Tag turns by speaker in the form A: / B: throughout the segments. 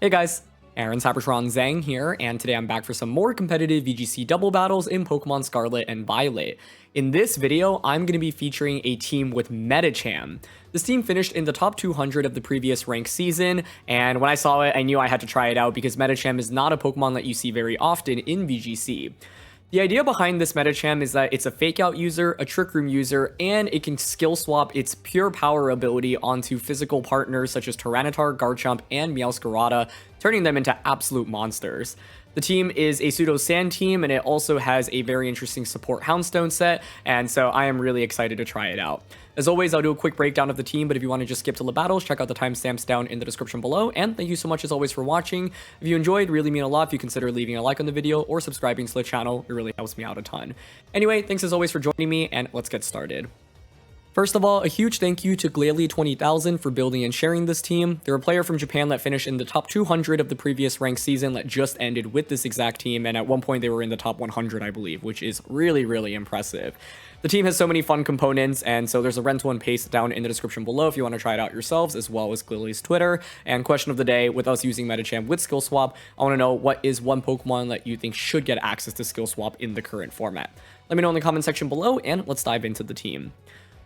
A: Hey guys, CybertronVGC here, and today I'm back for some more competitive VGC double battles in Pokemon Scarlet and Violet. In this video, I'm going to be featuring a team with Medicham. This team finished in the top 200 of the previous ranked season, and when I saw it, I knew I had to try it out because Medicham is not a Pokemon that you see very often in VGC. The idea behind this Medicham is that it's a Fake Out user, a Trick Room user, and it can skill swap its pure power ability onto physical partners such as Tyranitar, Garchomp, and Meowscarada, turning them into absolute monsters. The team is a pseudo sand team, and it also has a very interesting support Houndstone set, and so I am really excited to try it out. As always, I'll do a quick breakdown of the team, but if you want to just skip to the battles, check out the timestamps down in the description below, and thank you so much as always for watching. If you enjoyed, really mean a lot if you consider leaving a like on the video or subscribing to the channel. It really helps me out a ton. Anyway, thanks as always for joining me, and let's get started. First of all, a huge thank you to Glalie20,000 for building and sharing this team. They're a player from Japan that finished in the top 200 of the previous ranked season that just ended with this exact team, and at one point they were in the top 100, I believe, which is really impressive. The team has so many fun components, and so there's a rent one paste down in the description below if you want to try it out yourselves, as well as Glalie's Twitter. And question of the day, with us using Medicham with Skill Swap, I want to know what is one Pokemon that you think should get access to Skill Swap in the current format. Let me know in the comment section below, and let's dive into the team.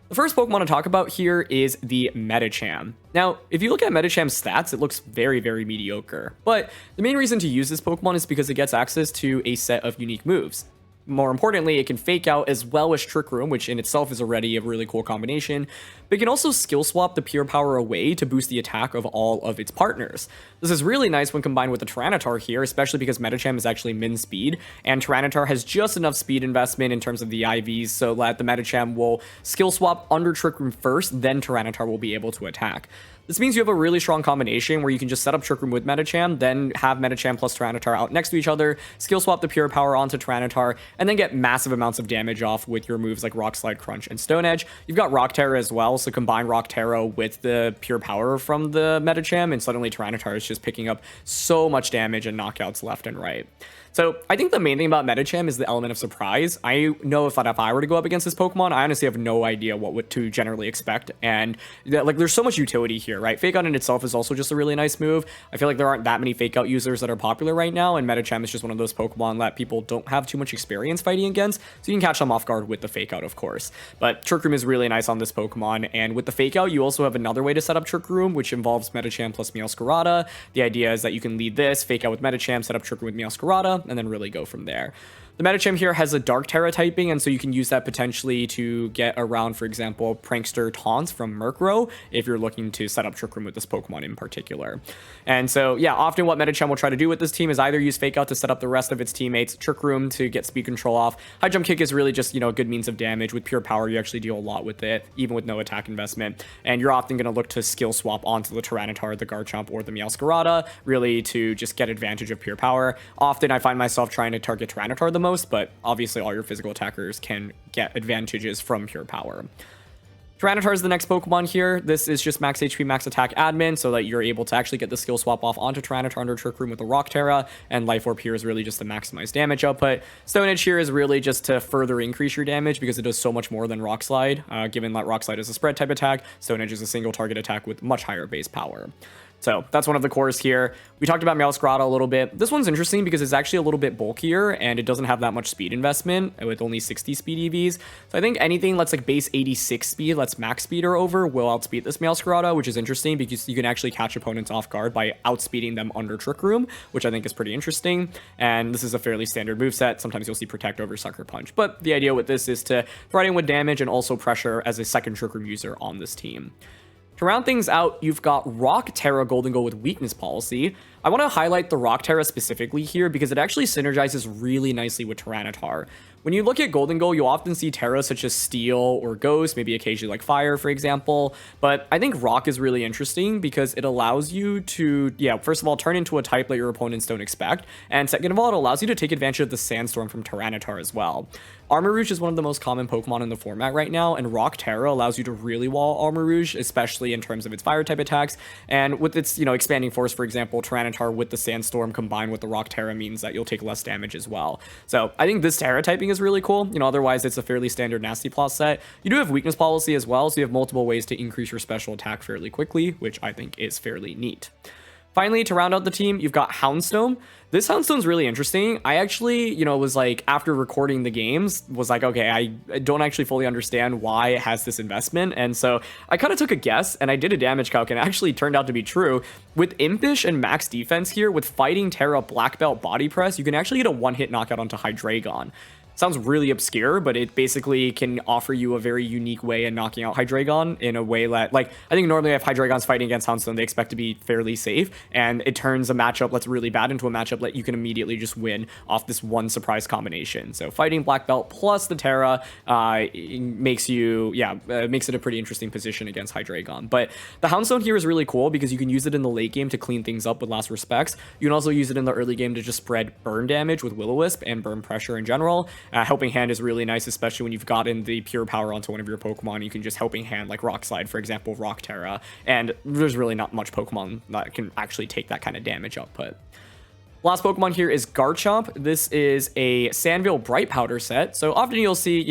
A: The first Pokemon to talk about here is the Medicham. Now, if you look at Medicham's stats, it looks very mediocre. But the main reason to use this Pokemon is because it gets access to a set of unique moves. More importantly, it can Fake Out as well as Trick Room, which in itself is already a really cool combination, but it can also skill swap the pure power away to boost the attack of all of its partners. This is really nice when combined with the Tyranitar here, especially because Medicham is actually min speed, and Tyranitar has just enough speed investment in terms of the IVs so that the Medicham will skill swap under Trick Room first, then Tyranitar will be able to attack. This means you have a really strong combination where you can just set up Trick Room with Medicham, then have Medicham plus Tyranitar out next to each other, skill swap the pure power onto Tyranitar, and then get massive amounts of damage off with your moves like Rock Slide, Crunch, and Stone Edge. You've got Rock Terra as well, so combine Rock Terra with the pure power from the Medicham, and suddenly Tyranitar is just picking up so much damage and knockouts left and right. So I think the main thing about Medicham is the element of surprise. I know if I were to go up against this Pokemon, I honestly have no idea what to generally expect. And there's so much utility here, right? Fake Out in itself is also just a really nice move. I feel like there aren't that many Fake Out users that are popular right now, and Medicham is just one of those Pokemon that people don't have too much experience fighting against, so you can catch them off guard with the Fake Out, of course. But Trick Room is really nice on this Pokemon, and with the Fake Out, you also have another way to set up Trick Room, which involves Medicham plus Meowscarada. The idea is that you can lead this, Fake Out with Medicham, set up Trick Room with Meowscarada, and then really go from there. The Medicham here has a Dark Terra typing, and so you can use that potentially to get around, for example, Prankster Taunts from Murkrow if you're looking to set up Trick Room with this Pokemon in particular. And so, yeah, often what Medicham will try to do with this team is either use Fake Out to set up the rest of its teammates, Trick Room to get speed control off. High Jump Kick is really just, a good means of damage. With pure power, you actually deal a lot with it, even with no attack investment. And you're often going to look to skill swap onto the Tyranitar, the Garchomp, or the Meowscarada, really to just get advantage of pure power. Often I find myself trying to target Tyranitar the most, but obviously all your physical attackers can get advantages from pure power. Tyranitar is the next Pokemon here. This is just max HP, max attack admin, so that you're able to actually get the skill swap off onto Tyranitar under Trick Room with the Rock Terra, and Life Orb here is really just to maximize damage output. Stone Edge here is really just to further increase your damage because it does so much more than Rock Slide. Given that Rock Slide is a spread type attack, Stone Edge is a single target attack with much higher base power. So that's one of the cores here. We talked about Meowscarada a little bit. This one's interesting because it's actually a little bit bulkier and it doesn't have that much speed investment with only 60 speed EVs. So I think anything that's like base 86 speed, that's max speed or over, will outspeed this Meowscarada, which is interesting because you can actually catch opponents off guard by outspeeding them under Trick Room, which I think is pretty interesting. And this is a fairly standard moveset. Sometimes you'll see Protect over Sucker Punch. But the idea with this is to threaten with damage and also pressure as a second Trick Room user on this team. To round things out, you've got Rock Terra Golden Go with Weakness Policy. I want to highlight the Rock Terra specifically here because it actually synergizes really nicely with Tyranitar. When you look at Golden Go, you'll often see Terra such as Steel or Ghost, maybe occasionally like Fire, for example. But I think Rock is really interesting because it allows you to, first of all, turn into a type that your opponents don't expect. And second of all, it allows you to take advantage of the Sandstorm from Tyranitar as well. Armarouge is one of the most common Pokemon in the format right now, and Rock Terra allows you to really wall Armarouge, especially in terms of its fire type attacks. And with its, expanding force, for example, Tyranitar with the Sandstorm combined with the Rock Terra means that you'll take less damage as well. So I think this Terra typing is really cool. Otherwise it's a fairly standard Nasty Plot set. You do have Weakness Policy as well, so you have multiple ways to increase your special attack fairly quickly, which I think is fairly neat. Finally, to round out the team, you've got Houndstone. This Houndstone's really interesting. I actually, was like, after recording the games, was like, okay, I don't actually fully understand why it has this investment. And so I kind of took a guess and I did a damage calc and it actually turned out to be true. With Impish and max defense here, with Fighting Terra Black Belt Body Press, you can actually get a one-hit knockout onto Hydreigon. Sounds really obscure, but it basically can offer you a very unique way in knocking out Hydreigon in a way that, like, I think normally if Hydreigon's fighting against Houndstone, they expect to be fairly safe, and it turns a matchup that's really bad into a matchup that you can immediately just win off this one surprise combination. So fighting Black Belt plus the Terra makes it a pretty interesting position against Hydreigon. But the Houndstone here is really cool because you can use it in the late game to clean things up with Last Respects. You can also use it in the early game to just spread burn damage with Will-O-Wisp and burn pressure in general. Helping Hand is really nice, especially when you've gotten the pure power onto one of your Pokemon. You can just Helping Hand, like Rock Slide, for example, Rock Terra, and there's really not much Pokemon that can actually take that kind of damage output. Last Pokemon here is Garchomp. This is a Sandville Bright Powder set, so often you'll see,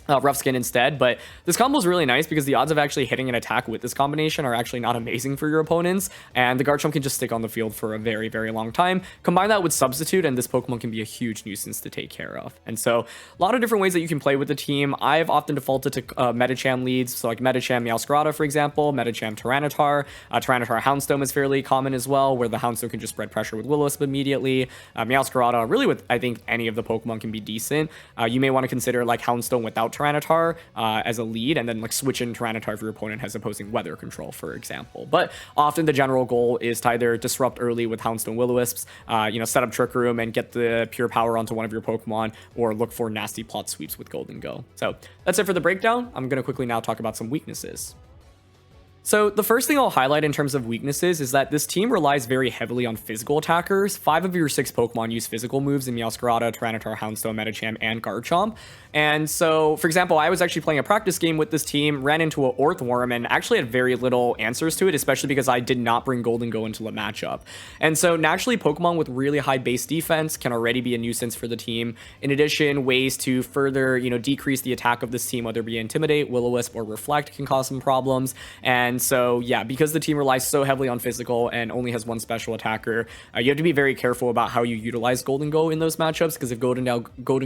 A: Rough Skin instead, but this combo is really nice because the odds of actually hitting an attack with this combination are actually not amazing for your opponents, and the Garchomp can just stick on the field for a very, very long time. Combine that with Substitute, and this Pokemon can be a huge nuisance to take care of. And so a lot of different ways that you can play with the team. I've often defaulted to Medicham leads, so like Medicham Meowscarada, for example, Medicham Tyranitar. Tyranitar Houndstone is fairly common as well, where the Houndstone can just spread pressure with Will-O-Wisp immediately. Meowscarada, really with, I think, any of the Pokemon can be decent. You may want to consider like Houndstone without Tyranitar as a lead, and then like switch in Tyranitar if your opponent has opposing weather control, for example. But often the general goal is to either disrupt early with Houndstone Will-O-Wisps, set up Trick Room and get the pure power onto one of your Pokemon, or look for nasty plot sweeps with Golden Go. So that's it for the breakdown. I'm going to quickly now talk about some weaknesses. So the first thing I'll highlight in terms of weaknesses is that this team relies very heavily on physical attackers. 5 of your 6 Pokemon use physical moves in Meowscarada, Tyranitar, Houndstone, Medicham, and Garchomp. And so, for example, I was actually playing a practice game with this team, ran into an Orthworm, and actually had very little answers to it, especially because I did not bring Golden Go into the matchup. And so, naturally, Pokemon with really high base defense can already be a nuisance for the team. In addition, ways to further, decrease the attack of this team, whether it be Intimidate, Will-O-Wisp, or Reflect, can cause some problems. And so, yeah, because the team relies so heavily on physical and only has one special attacker, you have to be very careful about how you utilize Golden Go in those matchups, because if Golden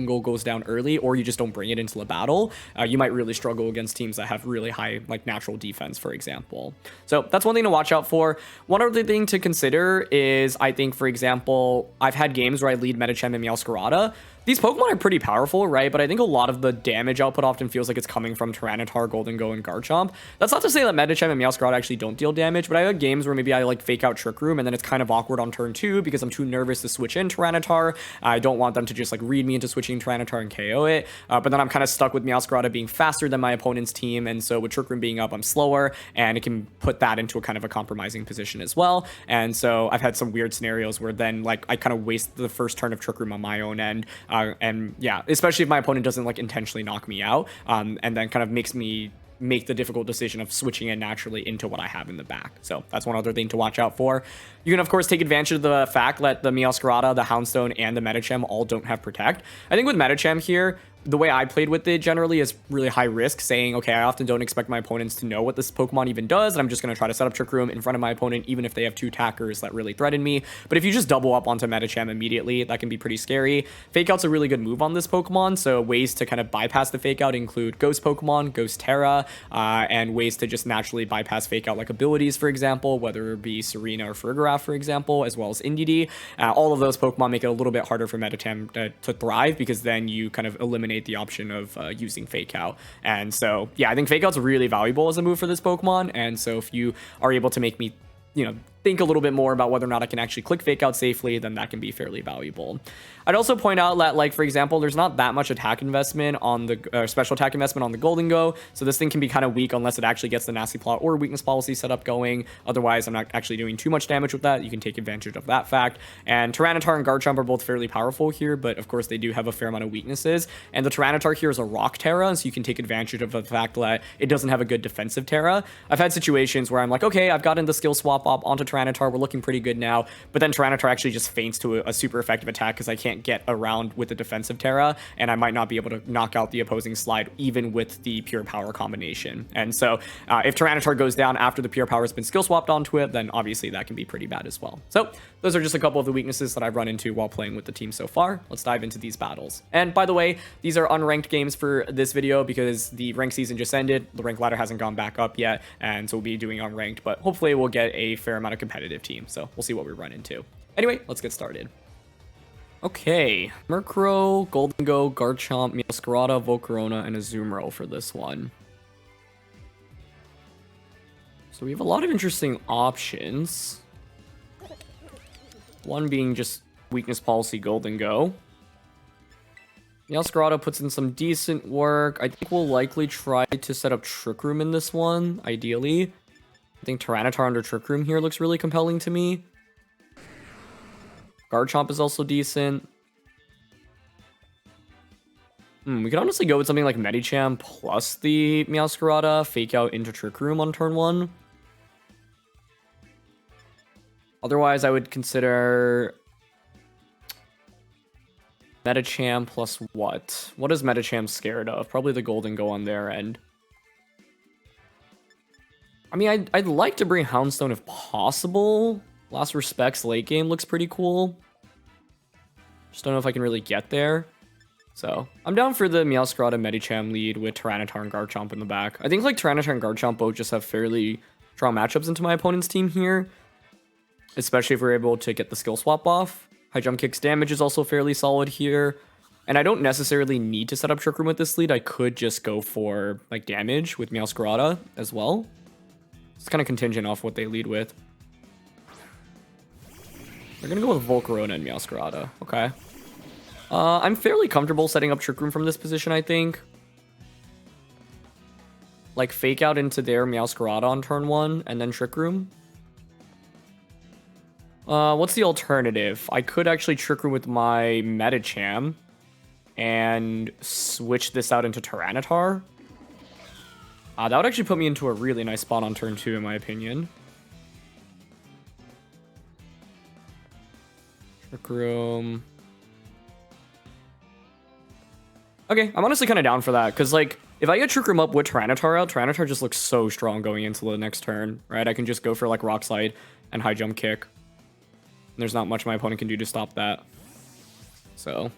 A: Go goes down early, or you just don't bring it into the battle, you might really struggle against teams that have really high natural defense, for example. So that's one thing to watch out for. One other thing to consider is, I think, for example, I've had games where I lead Medicham and Meowscarada. These Pokemon are pretty powerful, right? But I think a lot of the damage output often feels like it's coming from Tyranitar, Golden Go, and Garchomp. That's not to say that Medicham and Meowscarada actually don't deal damage, but I have games where maybe I fake out Trick Room, and then it's kind of awkward on turn 2 because I'm too nervous to switch in Tyranitar. I don't want them to just read me into switching Tyranitar and KO it. But then I'm kind of stuck with Meowscarada being faster than my opponent's team, and so with Trick Room being up, I'm slower, and it can put that into a kind of a compromising position as well. And so I've had some weird scenarios where then I kind of waste the first turn of Trick Room on my own end, and yeah, especially if my opponent doesn't intentionally knock me out, and then kind of makes me make the difficult decision of switching it naturally into what I have in the back. So that's one other thing to watch out for. You can, of course, take advantage of the fact that the Meowscarada, the Houndstone, and the Medicham all don't have Protect. I think with Medicham here, the way I played with it generally is really high risk, saying, okay, I often don't expect my opponents to know what this Pokemon even does, and I'm just going to try to set up Trick Room in front of my opponent, even if they have 2 attackers that really threaten me. But if you just double up onto Medicham immediately, that can be pretty scary. Fake Out's a really good move on this Pokemon, so ways to kind of bypass the Fake Out include Ghost Pokemon, Ghost Terra, and ways to just naturally bypass Fake Out abilities, for example, whether it be Serena or Fergaraf, for example, as well as Indeedee. All of those Pokemon make it a little bit harder for Medicham to thrive, because then you kind of eliminate the option of using Fake Out. And so, yeah, I think Fake Out's really valuable as a move for this Pokemon. And so if you are able to make me, think a little bit more about whether or not I can actually click Fake Out safely, then that can be fairly valuable. I'd also point out that, for example, there's not that much attack investment on the special attack investment on the Golden Go, so this thing can be kind of weak unless it actually gets the Nasty Plot or Weakness Policy setup going. Otherwise, I'm not actually doing too much damage with that. You can take advantage of that fact. And Tyranitar and Garchomp are both fairly powerful here, but of course they do have a fair amount of weaknesses. And the Tyranitar here is a Rock Terra, so you can take advantage of the fact that it doesn't have a good defensive Terra. I've had situations where I'm like, okay, I've gotten the skill swap up onto Tyranitar. We're looking pretty good now. But then Tyranitar actually just feints to a super effective attack because I can't get around with the defensive Terra, and I might not be able to knock out the opposing slide even with the Pure Power combination. And so if Tyranitar goes down after the Pure Power has been skill swapped onto it, then obviously that can be pretty bad as well. So those are just a couple of the weaknesses that I've run into while playing with the team so far. Let's dive into these battles. And by the way, these are unranked games for this video because the ranked season just ended. The rank ladder hasn't gone back up yet, and so we'll be doing unranked, but hopefully we'll get a fair amount of competitive team. So we'll see what we run into. Anyway, let's get started. Okay, Murkrow, Goldengo, Garchomp, Meowscarada, Volcarona, and Azumarill for this one. So we have a lot of interesting options. One being just weakness policy Goldengo. Meowscarada puts in some decent work. I think we'll likely try to set up Trick Room in this one, ideally. I think Tyranitar under Trick Room here looks really compelling to me. Garchomp is also decent. We could honestly go with something like Medicham plus the Meowscarada, fake out into Trick Room on turn 1. Otherwise, I would consider Medicham plus what? What is Medicham scared of? Probably the Goldengo on their end. I mean, I'd like to bring Houndstone if possible. Last Respects late game looks pretty cool. Just don't know if I can really get there. So I'm down for the Meowscarada Medicham lead with Tyranitar and Garchomp in the back. I think like Tyranitar and Garchomp both just have fairly strong matchups into my opponent's team here, especially if we're able to get the skill swap off. High Jump Kick's damage is also fairly solid here. And I don't necessarily need to set up Trick Room with this lead. I could just go for like damage with Meowscarada as well. It's kind of contingent off what they lead with. They're going to go with Volcarona and Meowscarada. Okay. I'm fairly comfortable setting up Trick Room from this position, I think. Like fake out into their Meowscarada on turn 1 and then Trick Room. What's the alternative? I could actually Trick Room with my Medicham and switch this out into Tyranitar. That would actually put me into a really nice spot on turn 2, in my opinion. Trick Room. Okay, I'm honestly kind of down for that, because, like, if I get Trick Room up with Tyranitar out, Tyranitar just looks so strong going into the next turn, right? I can just go for, like, Rock Slide and High Jump Kick. And there's not much my opponent can do to stop that. So,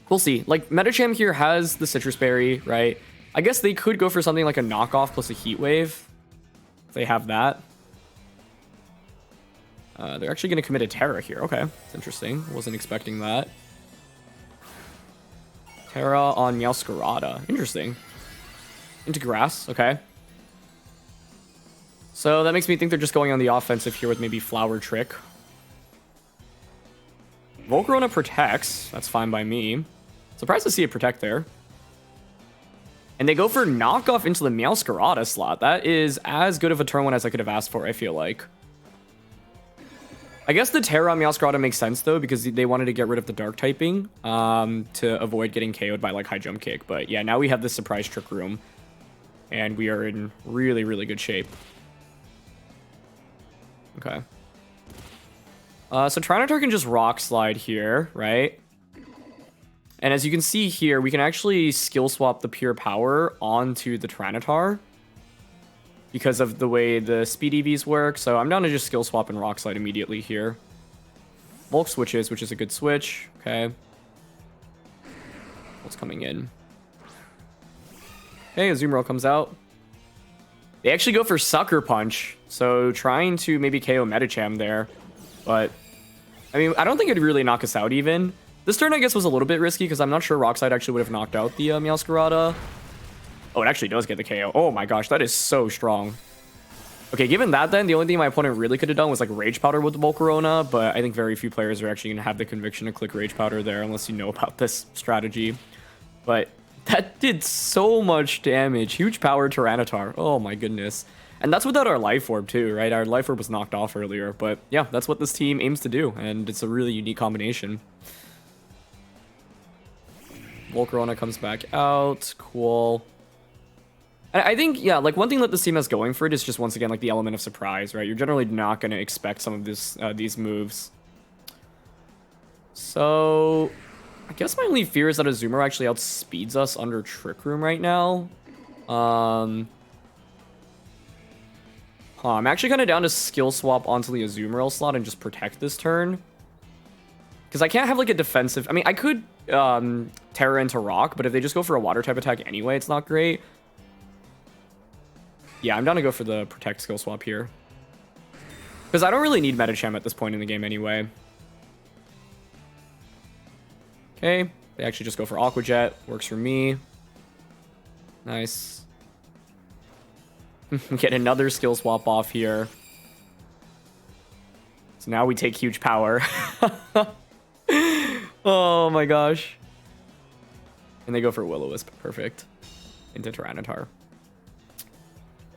A: we'll see. Like, Medicham here has the Citrus Berry, right? I guess they could go for something like a knockoff plus a Heat Wave. If they have that. They're actually going to commit a Terra here. Okay, it's interesting. Wasn't expecting that. Terra on Meowscarada. Interesting. Into Grass. Okay. So that makes me think they're just going on the offensive here with maybe Flower Trick. Volcarona protects. That's fine by me. Surprised to see it protect there. And they go for knockoff into the Meowscarada slot. That is as good of a turn 1 as I could have asked for, I feel like. I guess the Terra on Meowscarada makes sense, though, because they wanted to get rid of the Dark typing to avoid getting KO'd by, like, High Jump Kick. But, yeah, now we have this surprise Trick Room. And we are in really, really good shape. Okay. So Tyranitar can just Rock Slide here, right? And as you can see here, we can actually skill swap the Pure Power onto the Tyranitar because of the way the speed EVs work. So I'm down to just skill swap and Rock Slide immediately here. Bulk switches, which is a good switch. Okay. What's coming in? Okay, Azumarill comes out. They actually go for Sucker Punch. So trying to maybe KO Medicham there. But, I mean, I don't think it'd really knock us out even. This turn, I guess, was a little bit risky because I'm not sure Rock Slide actually would have knocked out the Meowscarada. Oh, it actually does get the KO. Oh my gosh, that is so strong. Okay, given that then, the only thing my opponent really could have done was like Rage Powder with the Volcarona, but I think very few players are actually going to have the conviction to click Rage Powder there unless you know about this strategy. But that did so much damage. Huge power Tyranitar. Oh my goodness. And that's without our Life Orb too, right? Our Life Orb was knocked off earlier, but yeah, that's what this team aims to do, and it's a really unique combination. Volcarona comes back out. Cool. I think, yeah, like one thing that this team has going for it is just once again like the element of surprise, right? You're generally not going to expect some of these moves. So I guess my only fear is that Azumarill actually outspeeds us under Trick Room right now. I'm actually kind of down to skill swap onto the Azumarill slot and just protect this turn. Because I can't have like a defensive... I mean, I could Terra into Rock, but if they just go for a water type attack anyway, it's not great. Yeah, I'm down to go for the protect skill swap here. Because I don't really need Medicham at this point in the game anyway. Okay, they actually just go for Aqua Jet. Works for me. Nice. Get another skill swap off here. So now we take huge power. Oh my gosh. And they go for Will-O-Wisp. Perfect. Into Tyranitar.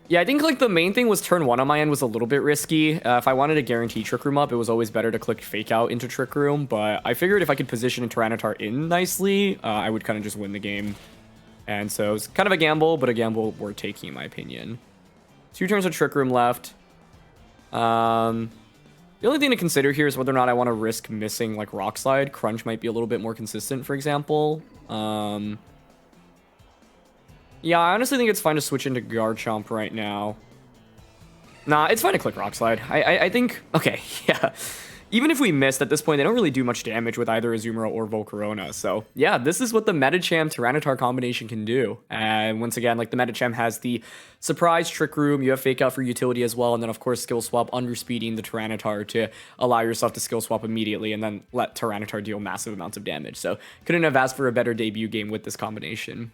A: Yeah, I think like the main thing was turn 1 on my end was a little bit risky. If I wanted to guarantee Trick Room up, it was always better to click Fake Out into Trick Room. But I figured if I could position a Tyranitar in nicely, I would kind of just win the game. And so it's kind of a gamble, but a gamble worth taking in my opinion. 2 turns of Trick Room left. The only thing to consider here is whether or not I want to risk missing like Rock Slide. Crunch might be a little bit more consistent, for example. Yeah, I honestly think it's fine to switch into Garchomp right now. Nah, it's fine to click Rock Slide. I think... Okay, yeah. Even if we missed at this point, they don't really do much damage with either Azumarill or Volcarona. So, yeah, this is what the Medicham Tyranitar combination can do. And once again, like the Medicham has the surprise Trick Room. You have Fake Out for utility as well. And then, of course, Skill Swap underspeeding the Tyranitar to allow yourself to Skill Swap immediately and then let Tyranitar deal massive amounts of damage. So, couldn't have asked for a better debut game with this combination.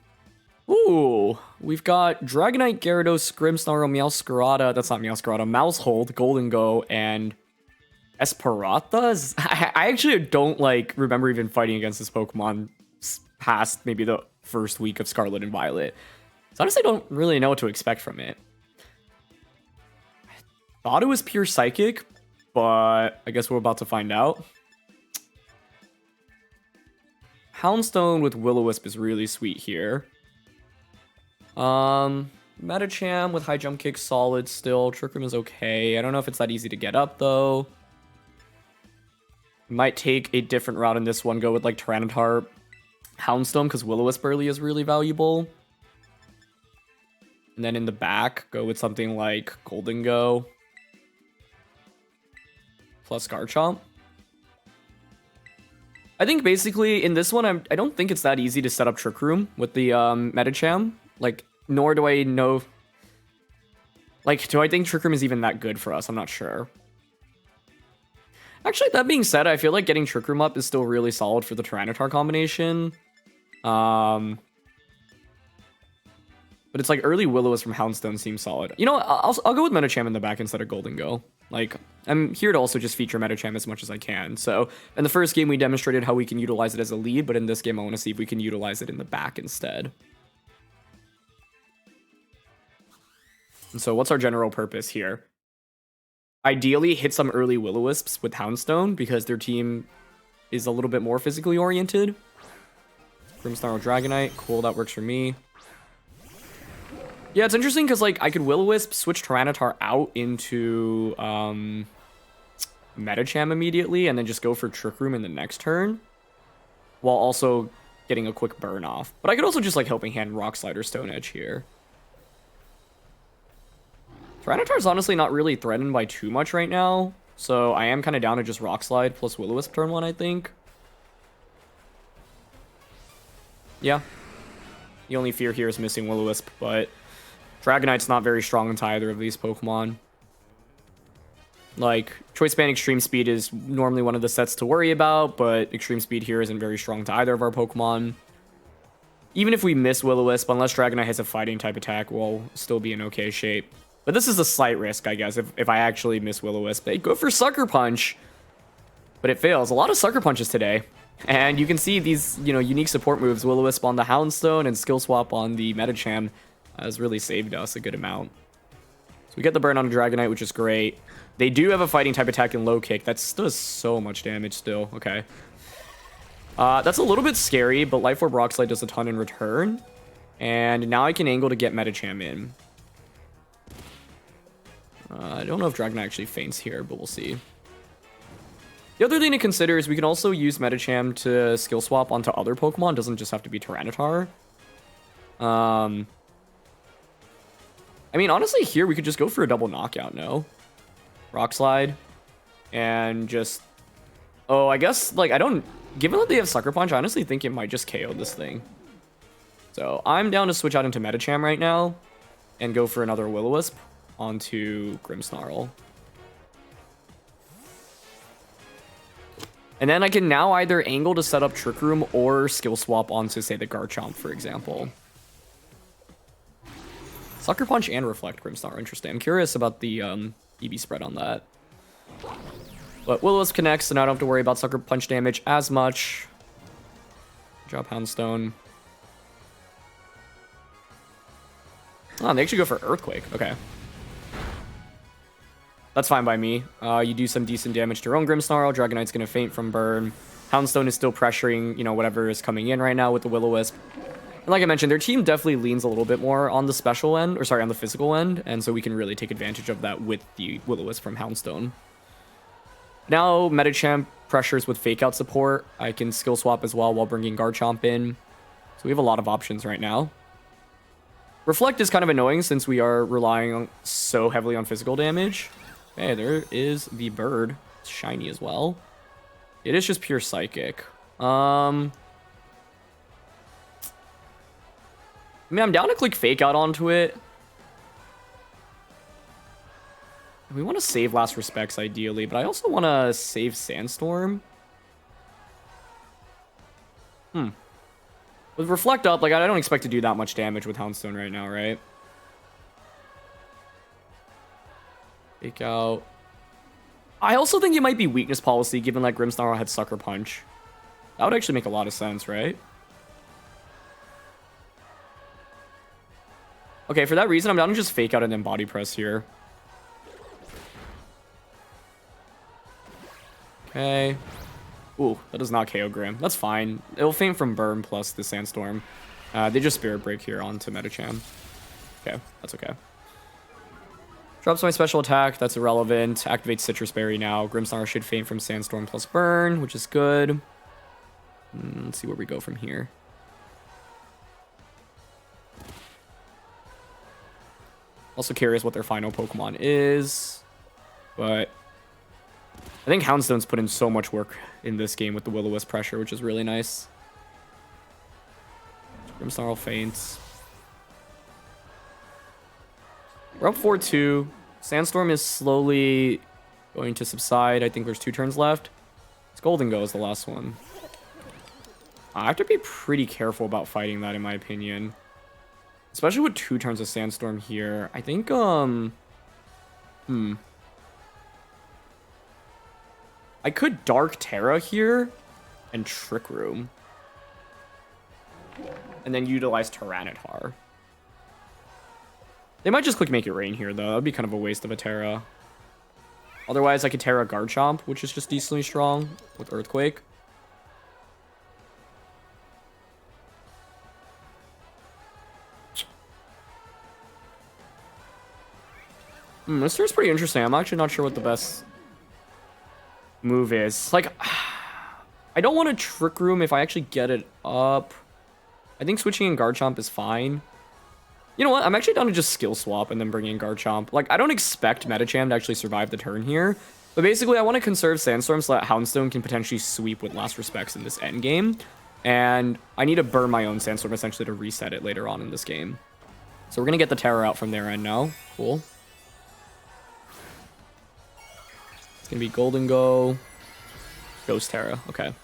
A: Ooh, we've got Dragonite, Gyarados, Grimmsnarl, Meowscarada, that's not Meowscarada, Maushold, Golden Go, and Esperatas? I actually don't like remember even fighting against this Pokemon past maybe the first week of Scarlet and Violet. So honestly, I don't really know what to expect from it. I thought it was pure Psychic, but I guess we're about to find out. Houndstone with Will-O-Wisp is really sweet here. Medicham with High Jump Kick, solid still. Trick Room is okay. I don't know if it's that easy to get up, though. Might take a different route in this one. Go with, like, Tyranitar, Houndstone, because Will-O-Wisp early is really valuable. And then in the back, go with something like Golden Go. Plus Garchomp. I think basically in this one, I don't think it's that easy to set up Trick Room with the Medicham. Like, nor do I know... Like, do I think Trick Room is even that good for us? I'm not sure. Actually, that being said, I feel like getting Trick Room up is still really solid for the Tyranitar combination. But it's like early Will-O-Wisp from Houndstone seems solid. You know, I'll go with Medicham in the back instead of Golden Go. Like, I'm here to also just feature Medicham as much as I can. So, in the first game, we demonstrated how we can utilize it as a lead, but in this game, I want to see if we can utilize it in the back instead. And so what's our general purpose here? Ideally, hit some early Will-O-Wisps with Houndstone because their team is a little bit more physically oriented. Grimmsnarl, Dragonite. Cool, that works for me. Yeah, it's interesting because like I could Will-O-Wisp, switch Tyranitar out into Medicham immediately and then just go for Trick Room in the next turn while also getting a quick burn off. But I could also just like Helping Hand Rock Slide or Stone Edge here. Tyranitar's honestly not really threatened by too much right now, so I am kind of down to just Rock Slide plus Will-O-Wisp turn 1, I think. Yeah. The only fear here is missing Will-O-Wisp, but Dragonite's not very strong into either of these Pokemon. Like, Choice Band Extreme Speed is normally one of the sets to worry about, but Extreme Speed here isn't very strong to either of our Pokemon. Even if we miss Will-O-Wisp, unless Dragonite has a fighting type attack, we'll still be in okay shape. But this is a slight risk, I guess, if I actually miss Will-O-Wisp. They go for Sucker Punch, but it fails. A lot of Sucker Punches today. And you can see these, you know, unique support moves. Will-O-Wisp on the Houndstone and Skill Swap on the Medicham has really saved us a good amount. So we get the burn on a Dragonite, which is great. They do have a fighting type attack and low kick. That does so much damage still. Okay. That's a little bit scary, but Life Orb Rock Slide does a ton in return. And now I can angle to get Medicham in. I don't know if Dragonite actually faints here, but we'll see. The other thing to consider is we can also use Medicham to skill swap onto other Pokemon. It doesn't just have to be Tyranitar. I mean, honestly, here we could just go for a double knockout, no? Rock Slide. And just... Oh, I guess, like, I don't... Given that they have Sucker Punch, I honestly think it might just KO this thing. So, I'm down to switch out into Medicham right now. And go for another Will-O-Wisp onto Grimmsnarl. And then I can now either angle to set up Trick Room or skill swap onto, say, the Garchomp, for example. Sucker Punch and Reflect Grimmsnarl. Interesting. I'm curious about the EV spread on that. But Will-O-Wisp connects, so now I don't have to worry about Sucker Punch damage as much. Drop Houndstone. Oh, they actually go for Earthquake. Okay. That's fine by me. You do some decent damage to your own Grimmsnarl. Dragonite's going to faint from burn. Houndstone is still pressuring, you know, whatever is coming in right now with the Will-O-Wisp. And like I mentioned, their team definitely leans a little bit more on the special end, or sorry, on the physical end. And so we can really take advantage of that with the Will-O-Wisp from Houndstone. Now, Medicham pressures with Fake Out support. I can skill swap as well while bringing Garchomp in. So we have a lot of options right now. Reflect is kind of annoying since we are relying so heavily on physical damage. Okay, there is the bird. It's shiny as well. It is just pure psychic. I mean, I'm down to click Fake Out onto it. We want to save Last Respects ideally, but I also want to save Sandstorm. With Reflect up, like, I don't expect to do that much damage with Houndstone right now, right? Fake Out. I also think it might be weakness policy, given that Grimmsnarl had Sucker Punch. That would actually make a lot of sense, right? Okay, for that reason, I'm down to just Fake Out and then Body Press here. Okay. Ooh, that does not KO Grimm. That's fine. It'll faint from Burn plus the Sandstorm. They just Spirit Break here onto Medicham. Okay, that's okay. Drops my special attack. That's irrelevant. Activates Citrus Berry now. Grimmsnarl should faint from Sandstorm plus Burn, which is good. Let's see where we go from here. Also curious what their final Pokemon is. But I think Houndstone's put in so much work in this game with the Will-O-Wisp pressure, which is really nice. Grimmsnarl faints. We're up 4-2. Sandstorm is slowly going to subside. I think there's 2 turns left. It's Golden Go is the last one. I have to be pretty careful about fighting that, in my opinion. Especially with 2 turns of Sandstorm here. I think, I could Dark Terra here and Trick Room. And then utilize Tyranitar. They might just click Make It Rain here, though. That would be kind of a waste of a Terra. Otherwise, I could Terra Garchomp, which is just decently strong with Earthquake. This turn's pretty interesting. I'm actually not sure what the best move is. Like, I don't want to Trick Room if I actually get it up. I think switching in Garchomp is fine. You know what? I'm actually down to just skill swap and then bring in Garchomp. Like, I don't expect Medicham to actually survive the turn here. But basically, I want to conserve Sandstorm so that Houndstone can potentially sweep with Last Respects in this endgame. And I need to burn my own Sandstorm essentially to reset it later on in this game. So we're going to get the Terror out from their end now. Cool. It's going to be Golden Go. Ghost Terra. Okay.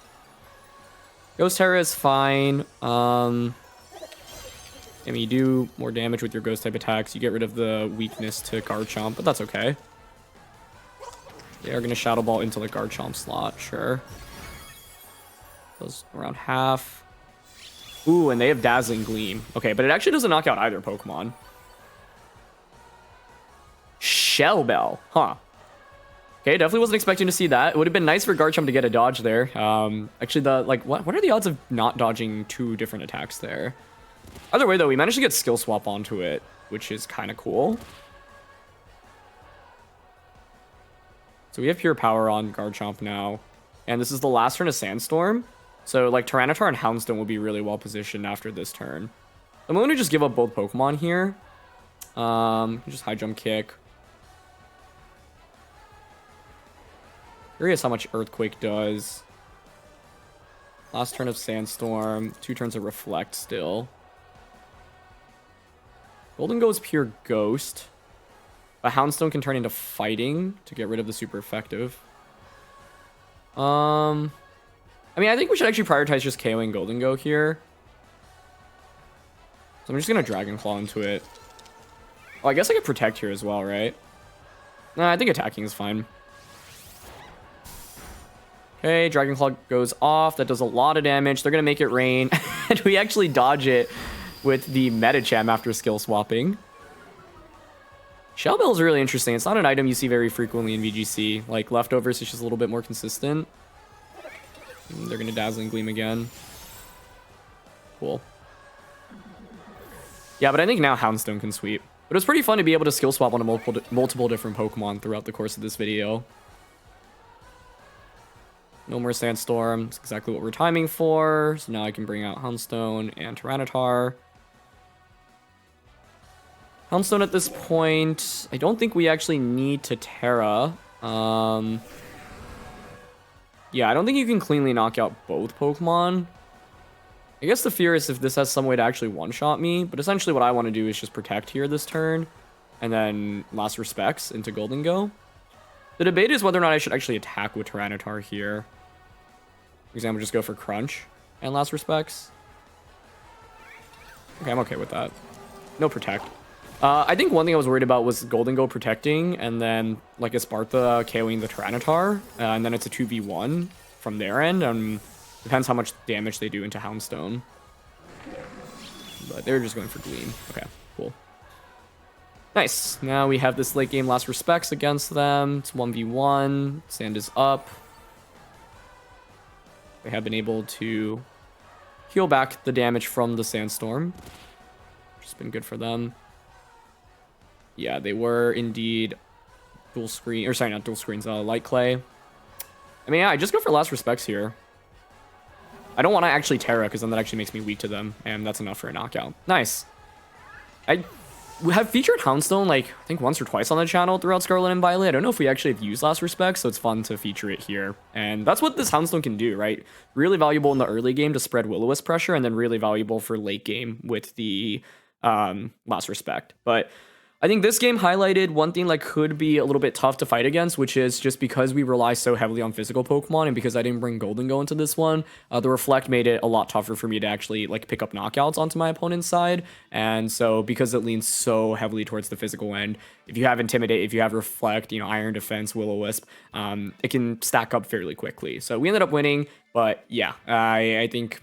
A: Ghost Terra is fine. I mean, you do more damage with your ghost type attacks. You get rid of the weakness to Garchomp, but that's okay. They are going to Shadow Ball into the Garchomp slot, sure. Goes around half. Ooh, and they have Dazzling Gleam. Okay, but it actually doesn't knock out either Pokemon. Shell Bell, huh. Okay, definitely wasn't expecting to see that. It would have been nice for Garchomp to get a dodge there. Actually, what are the odds of not dodging 2 different attacks there? Either way, though, we managed to get skill swap onto it, which is kind of cool. So we have pure power on Garchomp now. And this is the last turn of Sandstorm. So, like, Tyranitar and Houndstone will be really well positioned after this turn. I'm going to just give up both Pokemon here. Just high jump kick. Curious how much Earthquake does. Last turn of Sandstorm. 2 turns of Reflect still. Golden goes pure Ghost. But Houndstone can turn into Fighting to get rid of the super effective. I mean, I think we should actually prioritize just KOing Golden Go here. So I'm just going to Dragon Claw into it. Oh, I guess I could Protect here as well, right? Nah, I think attacking is fine. Okay, Dragon Claw goes off. That does a lot of damage. They're going to make it rain. And we actually dodge it with the Medicham after skill swapping. Shell Bell is really interesting. It's not an item you see very frequently in VGC. Like, Leftovers is just a little bit more consistent. They're going to Dazzling Gleam again. Cool. Yeah, but I think now Houndstone can sweep. But it was pretty fun to be able to skill swap on multiple different Pokemon throughout the course of this video. No more Sandstorm. That's exactly what we're timing for. So now I can bring out Houndstone and Tyranitar. Houndstone at this point, I don't think we actually need to Terra. Yeah, I don't think you can cleanly knock out both Pokemon. I guess the fear is if this has some way to actually one-shot me, but essentially what I want to do is just Protect here this turn, and then Last Respects into Golden Go. The debate is whether or not I should actually attack with Tyranitar here. For example, just go for Crunch and Last Respects. Okay, I'm okay with that. No Protect. I think one thing I was worried about was Golden Go protecting, and then like Esparta KOing the Tyranitar, and then it's a 2v1 from their end. Depends how much damage they do into Houndstone. But they're just going for Gleam. Okay, cool. Nice. Now we have this late game Last Respects against them. It's 1v1. Sand is up. They have been able to heal back the damage from the Sandstorm, which has been good for them. Yeah, they were indeed dual screen, or sorry, not dual screens, Light Clay. I mean, yeah, I just go for Last Respects here. I don't want to actually Terra, because then that actually makes me weak to them, and that's enough for a knockout. Nice. I have featured Houndstone, like, I think once or twice on the channel throughout Scarlet and Violet. I don't know if we actually have used Last Respects, so it's fun to feature it here. And that's what this Houndstone can do, right? Really valuable in the early game to spread Will-O-Wisp pressure, and then really valuable for late game with the Last Respect. But I think this game highlighted one thing that could be a little bit tough to fight against, which is just because we rely so heavily on physical Pokemon, and because I didn't bring Golden Go into this one, the Reflect made it a lot tougher for me to actually like pick up knockouts onto my opponent's side. And so because it leans so heavily towards the physical end, if you have Intimidate, if you have Reflect, you know, Iron Defense, Will-O-Wisp, it can stack up fairly quickly. So we ended up winning, but yeah, I think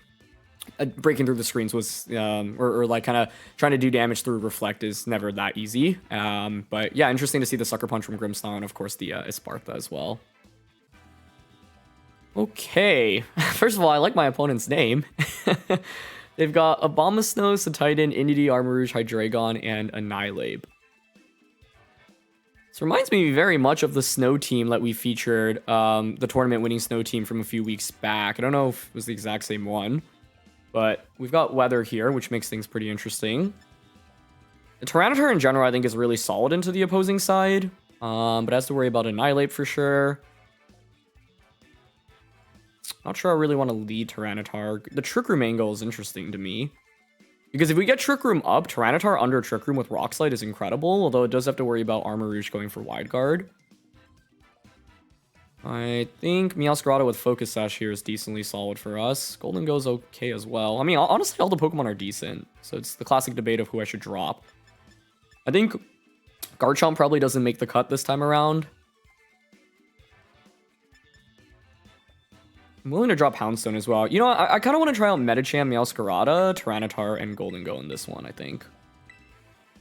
A: breaking through the screens was or like kind of trying to do damage through Reflect is never that easy. But yeah, interesting to see the Sucker Punch from Grimmsnarl, and of course the Esparta as well. Okay, first of all, I like my opponent's name. They've got Abomasnow, Titan, Indeedee, Armarouge, Hydreigon, and Annihilape. This reminds me very much of the Snow team that we featured, the tournament winning Snow team from a few weeks back. I don't know if it was the exact same one. But we've got Weather here, which makes things pretty interesting. The Tyranitar in general, I think, is really solid into the opposing side. But has to worry about Annihilape for sure. Not sure I really want to lead Tyranitar. The Trick Room angle is interesting to me. Because if we get Trick Room up, Tyranitar under Trick Room with Rock Slide is incredible. Although it does have to worry about Armarouge going for Wide Guard. I think Meowscarada with Focus Sash here is decently solid for us. Golden Go's okay as well. I mean, honestly, all the Pokemon are decent. So it's the classic debate of who I should drop. I think Garchomp probably doesn't make the cut this time around. I'm willing to drop Houndstone as well. You know, I kind of want to try out Medicham, Meowscarada, Tyranitar, and Golden Go in this one, I think.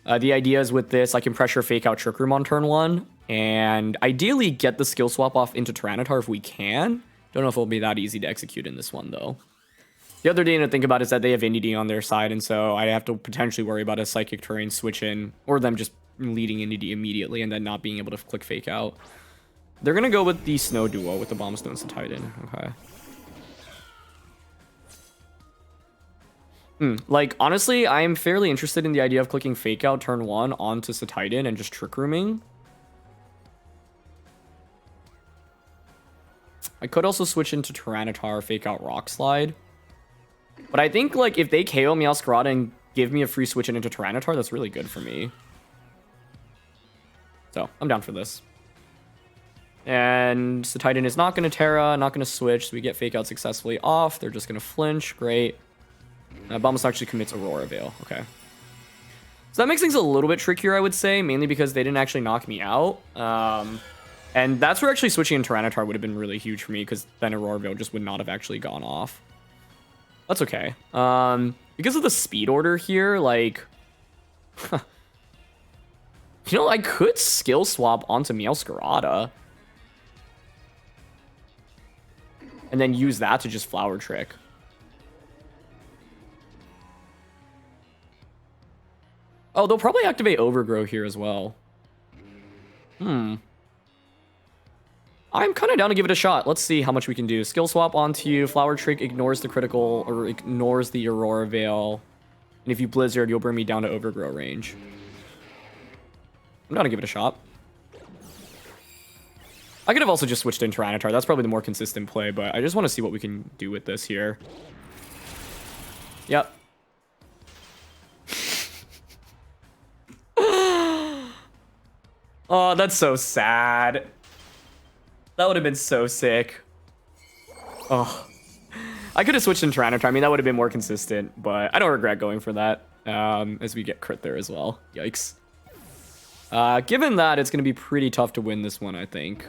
A: The idea is with this, I can pressure Fake out Trick Room on turn 1. And ideally get the skill swap off into Tyranitar if we can. Don't know if it'll be that easy to execute in this one, though. The other thing to think about is that they have Indeedee on their side, and so I have to potentially worry about a Psychic Terrain switch in, or them just leading Indeedee immediately and then not being able to click Fake Out. They're going to go with the Snow Duo with the Bomb Stones to Titan. Okay. Like, honestly, I'm fairly interested in the idea of clicking Fake Out turn 1 onto Titan and just Trick Rooming. I could also switch into Tyranitar, Fake Out Rock Slide. But I think, like, if they KO Meowscarada and give me a free switch into Tyranitar, that's really good for me. So, I'm down for this. And Titan is not going to Terra, not going to switch, so we get Fake Out successfully off. They're just going to flinch. Great. Bombus actually commits Aurora Veil. Okay. So that makes things a little bit trickier, I would say, mainly because they didn't actually knock me out. And that's where actually switching in Tyranitar would have been really huge for me, because then Aurora Veil just would not have actually gone off. That's okay. Because of the speed order here, like... you know, I could skill swap onto Meowscarada. And then use that to just Flower Trick. Oh, they'll probably activate Overgrow here as well. I'm kind of down to give it a shot. Let's see how much we can do. Skill swap onto you. Flower Trick ignores the critical, or ignores the Aurora Veil. And if you Blizzard, you'll bring me down to Overgrow range. I'm down to give it a shot. I could have also just switched in Tyranitar. That's probably the more consistent play, but I just want to see what we can do with this here. Yep. Oh, that's so sad. That would have been so sick. Oh. I could have switched in Tyranitar. I mean, that would have been more consistent, but I don't regret going for that. As we get crit there as well. Yikes. Given that, it's going to be pretty tough to win this one, I think.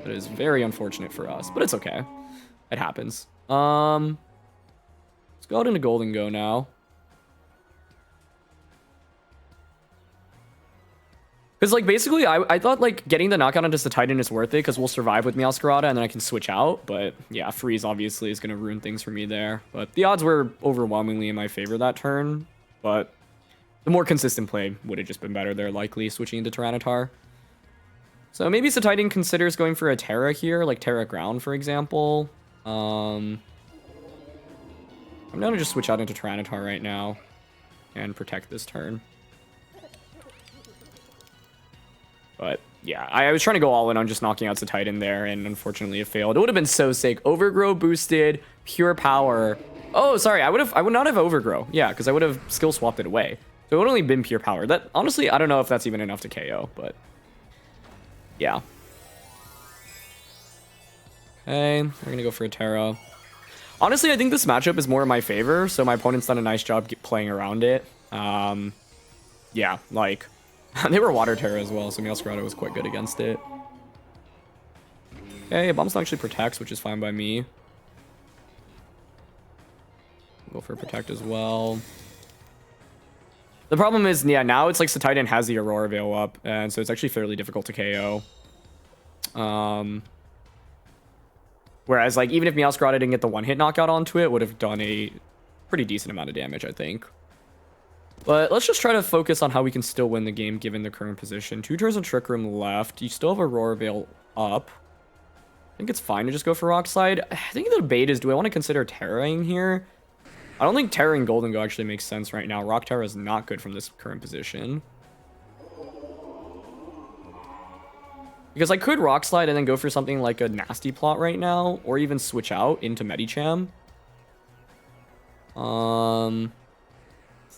A: It is very unfortunate for us, but it's okay. It happens. Let's go out into Golden Go now. Because, like, basically, I thought, like, getting the knockout onto Titan is worth it because we'll survive with Meowscarada and then I can switch out. But, yeah, Freeze, obviously, is going to ruin things for me there. But the odds were overwhelmingly in my favor that turn. But the more consistent play would have just been better there, likely, switching into Tyranitar. So maybe Titan considers going for a Terra here, like Terra Ground, for example. I'm going to just switch out into Tyranitar right now and protect this turn. But, yeah, I was trying to go all in on just knocking out Titan there, and unfortunately it failed. It would have been so sick. Overgrow boosted, pure power. Oh, sorry, I would not have Overgrow. Yeah, because I would have skill swapped it away. So it would only been pure power. That, honestly, I don't know if that's even enough to KO, but... yeah. Okay, we're going to go for a Terra. Honestly, I think this matchup is more in my favor, so my opponent's done a nice job playing around it. Yeah, like... they were Water Terra as well, so Meowscarada was quite good against it. Okay, Bombstone actually protects, which is fine by me. Go for Protect as well. The problem is, yeah, now it's like Titan has the Aurora Veil up, and so it's actually fairly difficult to KO. Whereas, like, even if Meowscarada didn't get the one-hit knockout onto it, would have done a pretty decent amount of damage, I think. But let's just try to focus on how we can still win the game given the current position. 2 turns of Trick Room left. You still have Aurora Veil up. I think it's fine to just go for Rock Slide. I think the debate is, do I want to consider Terraing here? I don't think Terraing Golden Go actually makes sense right now. Rock Terra is not good from this current position. Because I could Rock Slide and then go for something like a Nasty Plot right now, or even switch out into Medicham.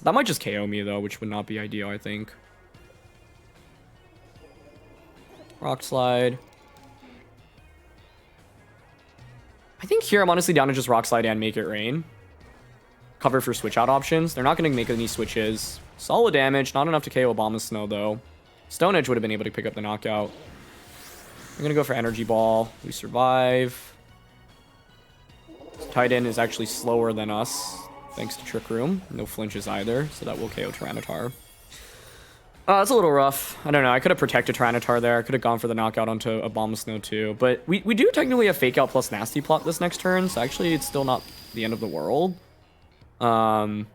A: That might just KO me, though, which would not be ideal, I think. Rock Slide. I think here I'm honestly down to just Rock Slide and Make It Rain. Cover for switch out options. They're not going to make any switches. Solid damage. Not enough to KO Abomasnow, though. Stone Edge would have been able to pick up the knockout. I'm going to go for Energy Ball. We survive. Titan is actually slower than us, thanks to Trick Room. No flinches either, so that will KO Tyranitar. That's a little rough. I don't know. I could have protected Tyranitar there. I could have gone for the knockout onto Abomasnow too. But we do technically have Fake Out plus Nasty Plot this next turn, so actually it's still not the end of the world. But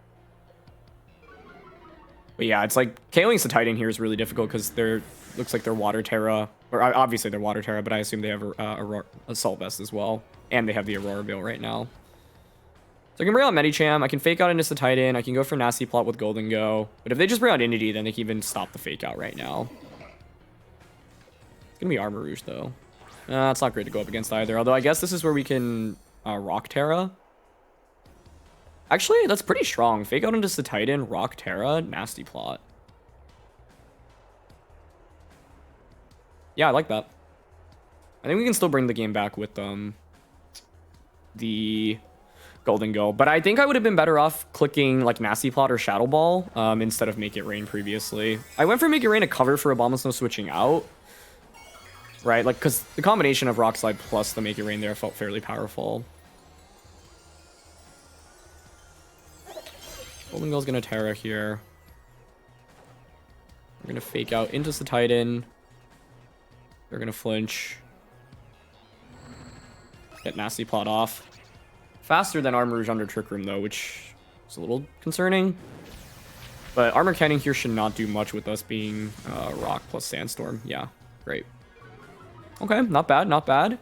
A: yeah, it's like KOing the Titan here is really difficult because they're looks like they're Water Terra, or obviously they're Water Terra, but I assume they have a Assault Vest as well, and they have the Aurora Veil right now. So I can bring out Medicham, I can fake out into the Titan, I can go for Nasty Plot with Golden Go, but if they just bring out Inity, then they can even stop the fake out right now. It's gonna be Armor Rouge though. It's not great to go up against either, although I guess this is where we can Rock Terra. Actually, that's pretty strong. Fake out into the Titan, Rock Terra, Nasty Plot. Yeah, I like that. I think we can still bring the game back with the Golden Go, but I think I would have been better off clicking like Nasty Plot or Shadow Ball instead of Make It Rain previously. I went for Make It Rain to cover for Abomasnow switching out, right? Like, because the combination of Rock Slide plus the Make It Rain there felt fairly powerful. Golden Go's gonna Terra here. We're gonna fake out into the Titan. They're gonna flinch. Get Nasty Plot off. Faster than Armor Rouge under Trick Room though, which is a little concerning. But Armor Cannon here should not do much with us being Rock plus Sandstorm. Yeah, great. Okay, not bad, not bad.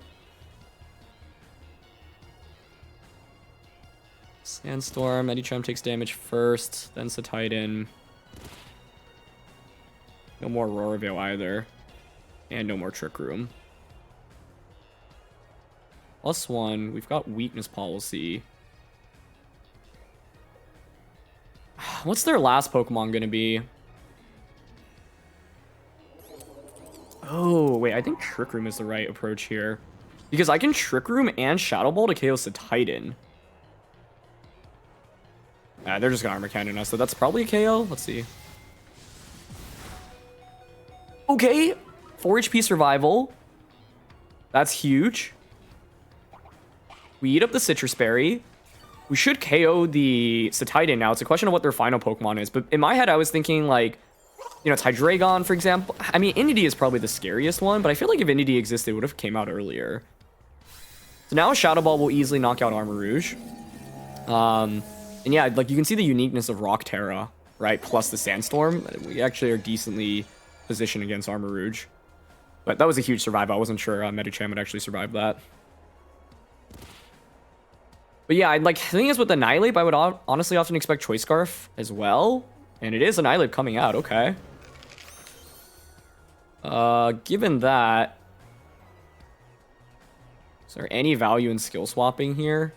A: Sandstorm, Medicham takes damage first, then Titan. No more Aurora Veil either. And no more Trick Room. +1, we've got Weakness Policy. What's their last Pokemon gonna be? Oh, wait, I think Trick Room is the right approach here. Because I can Trick Room and Shadow Ball to KO Titan. They're just gonna Armor Cannon us, so that's probably a KO. Let's see. Okay, 4 HP survival. That's huge. We eat up the Citrus Berry. We should KO the Titan now. It's a question of what their final Pokemon is. But in my head, I was thinking like, you know, Tydragon, for example. I mean, Inity is probably the scariest one, but I feel like if Inity existed, it would have came out earlier. So now Shadow Ball will easily knock out Armor Rouge. And yeah, like you can see the uniqueness of Rock Terra, right? Plus the Sandstorm. We actually are decently positioned against Armor Rouge. But that was a huge survival. I wasn't sure Medicham would actually survive that. But yeah, the thing is with Annihilate, I would honestly often expect Choice Scarf as well. And it is Annihilate coming out, okay. Given that, is there any value in skill swapping here?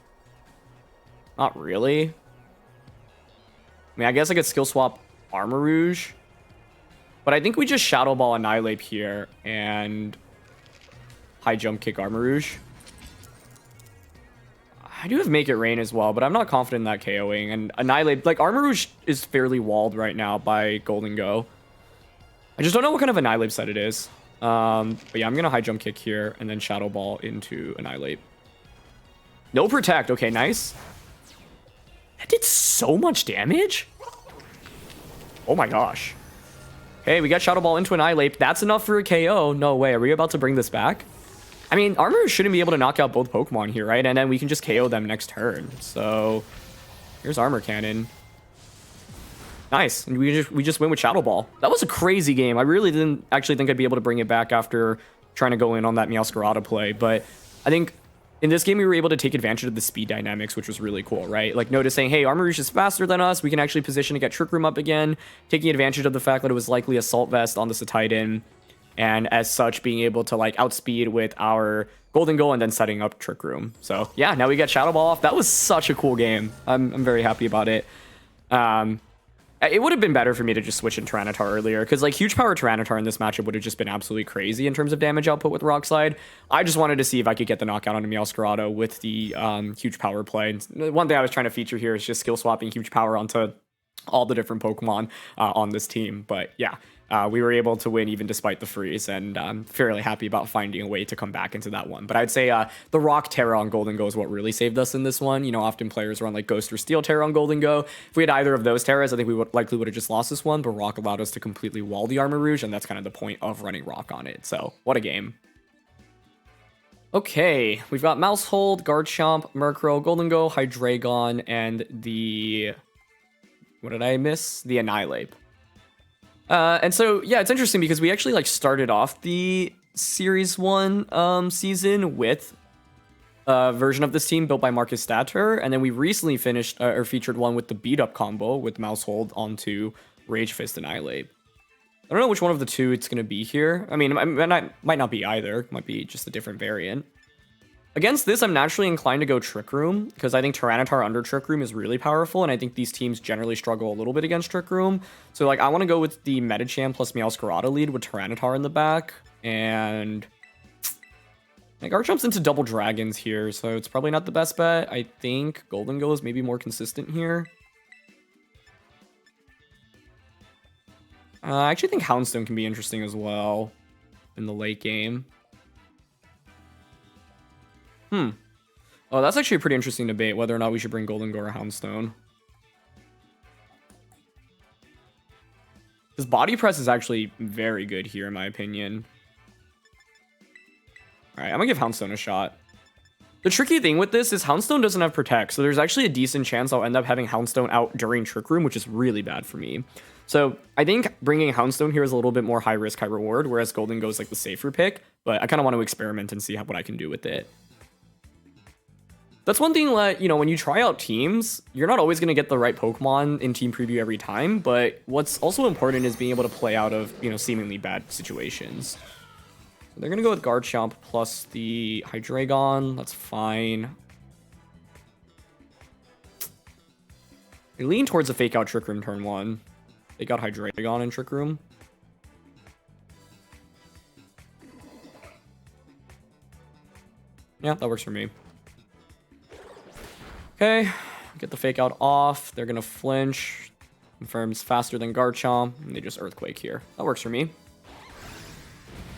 A: Not really. I mean, I guess I could skill swap Armor Rouge. But I think we just Shadow Ball Annihilate here and High Jump Kick Armor Rouge. I do have Make It Rain as well, but I'm not confident in that KOing. And Annihilate, like Armor Rouge is fairly walled right now by Golden Go. I just don't know what kind of Annihilate set it is. But yeah, I'm going to High Jump Kick here and then Shadow Ball into Annihilate. No Protect. Okay, nice. That did so much damage. Oh my gosh. Okay, we got Shadow Ball into Annihilate. That's enough for a KO. No way. Are we about to bring this back? I mean, Armor shouldn't be able to knock out both Pokemon here, right? And then we can just KO them next turn. So here's Armor Cannon. Nice. And we just went with Shadow Ball. That was a crazy game. I really didn't actually think I'd be able to bring it back after trying to go in on that Meowscarada play. But I think in this game, we were able to take advantage of the speed dynamics, which was really cool, right? Like noticing, hey, Armor Rouge is faster than us. We can actually position to get Trick Room up again, taking advantage of the fact that it was likely Assault Vest on the Titan. And as such, being able to like outspeed with our Golden Goal and then setting up Trick Room. So yeah, now we got Shadow Ball off. That was such a cool game. I'm very happy about it. It would have been better for me to just switch in Tyranitar earlier, because like huge power Tyranitar in this matchup would have just been absolutely crazy in terms of damage output with Rock Slide. I just wanted to see if I could get the knockout on a Meowscarada with the huge power play. And one thing I was trying to feature here is just skill swapping huge power onto all the different Pokemon on this team. But yeah, we were able to win even despite the freeze, and I'm fairly happy about finding a way to come back into that one. But I'd say the Rock Terra on Golden Go is what really saved us in this one. You know, often players run like Ghost or Steel Terra on Golden Go. If we had either of those Terras, I think we would have just lost this one, but Rock allowed us to completely wall the Armor Rouge, and that's kind of the point of running Rock on it. So what a game. Okay, we've got Mousehold, Garchomp, Murkrow, Golden Go, Hydreigon, and the... What did I miss? The Annihilate. And so, yeah, it's interesting because we actually, like, started off the Series 1 season with a version of this team built by Marcus Statter, and then we recently finished, or featured one with the beat-up combo with Mousehold onto Rage Fist Annihilate. I don't know which one of the two it's going to be here. I mean, it might not be either. It might be just a different variant. Against this, I'm naturally inclined to go Trick Room, because I think Tyranitar under Trick Room is really powerful, and I think these teams generally struggle a little bit against Trick Room. So, like, I want to go with the Medicham plus Meowscarada lead with Tyranitar in the back, and... Like, Garchomp's into Double Dragons here, so it's probably not the best bet. I think Golden Go is maybe more consistent here. I actually think Houndstone can be interesting as well in the late game. Oh, that's actually a pretty interesting debate, whether or not we should bring Golden Go or Houndstone. His body press is actually very good here, in my opinion. Alright, I'm gonna give Houndstone a shot. The tricky thing with this is Houndstone doesn't have Protect, so there's actually a decent chance I'll end up having Houndstone out during Trick Room, which is really bad for me. So I think bringing Houndstone here is a little bit more high risk, high reward, whereas Golden Go is like the safer pick, but I kind of want to experiment and see what I can do with it. That's one thing that, you know, when you try out teams, you're not always going to get the right Pokemon in team preview every time, but what's also important is being able to play out of, you know, seemingly bad situations. So they're going to go with Garchomp plus the Hydreigon. That's fine. They lean towards a fake out Trick Room turn 1. They got Hydreigon in Trick Room. Yeah, that works for me. Okay, get the fake out off. They're gonna flinch. Confirms faster than Garchomp. And they just Earthquake here. That works for me.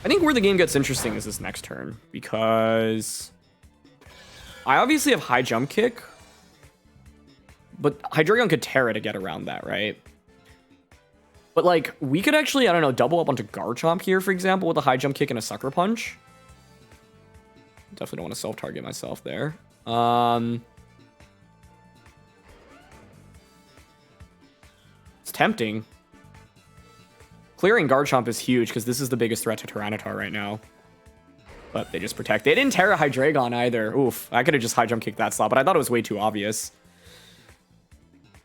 A: I think where the game gets interesting is this next turn, because I obviously have high jump kick, but Hydreigon could Terra to get around that, right? But, like, we could actually, I don't know, double up onto Garchomp here, for example, with a high jump kick and a Sucker Punch. Definitely don't want to self-target myself there. It's tempting. Clearing Garchomp is huge, because this is the biggest threat to Tyranitar right now. But they just protect. They didn't Terra Hydreigon either. Oof, I could have just high jump kicked that slot, but I thought it was way too obvious.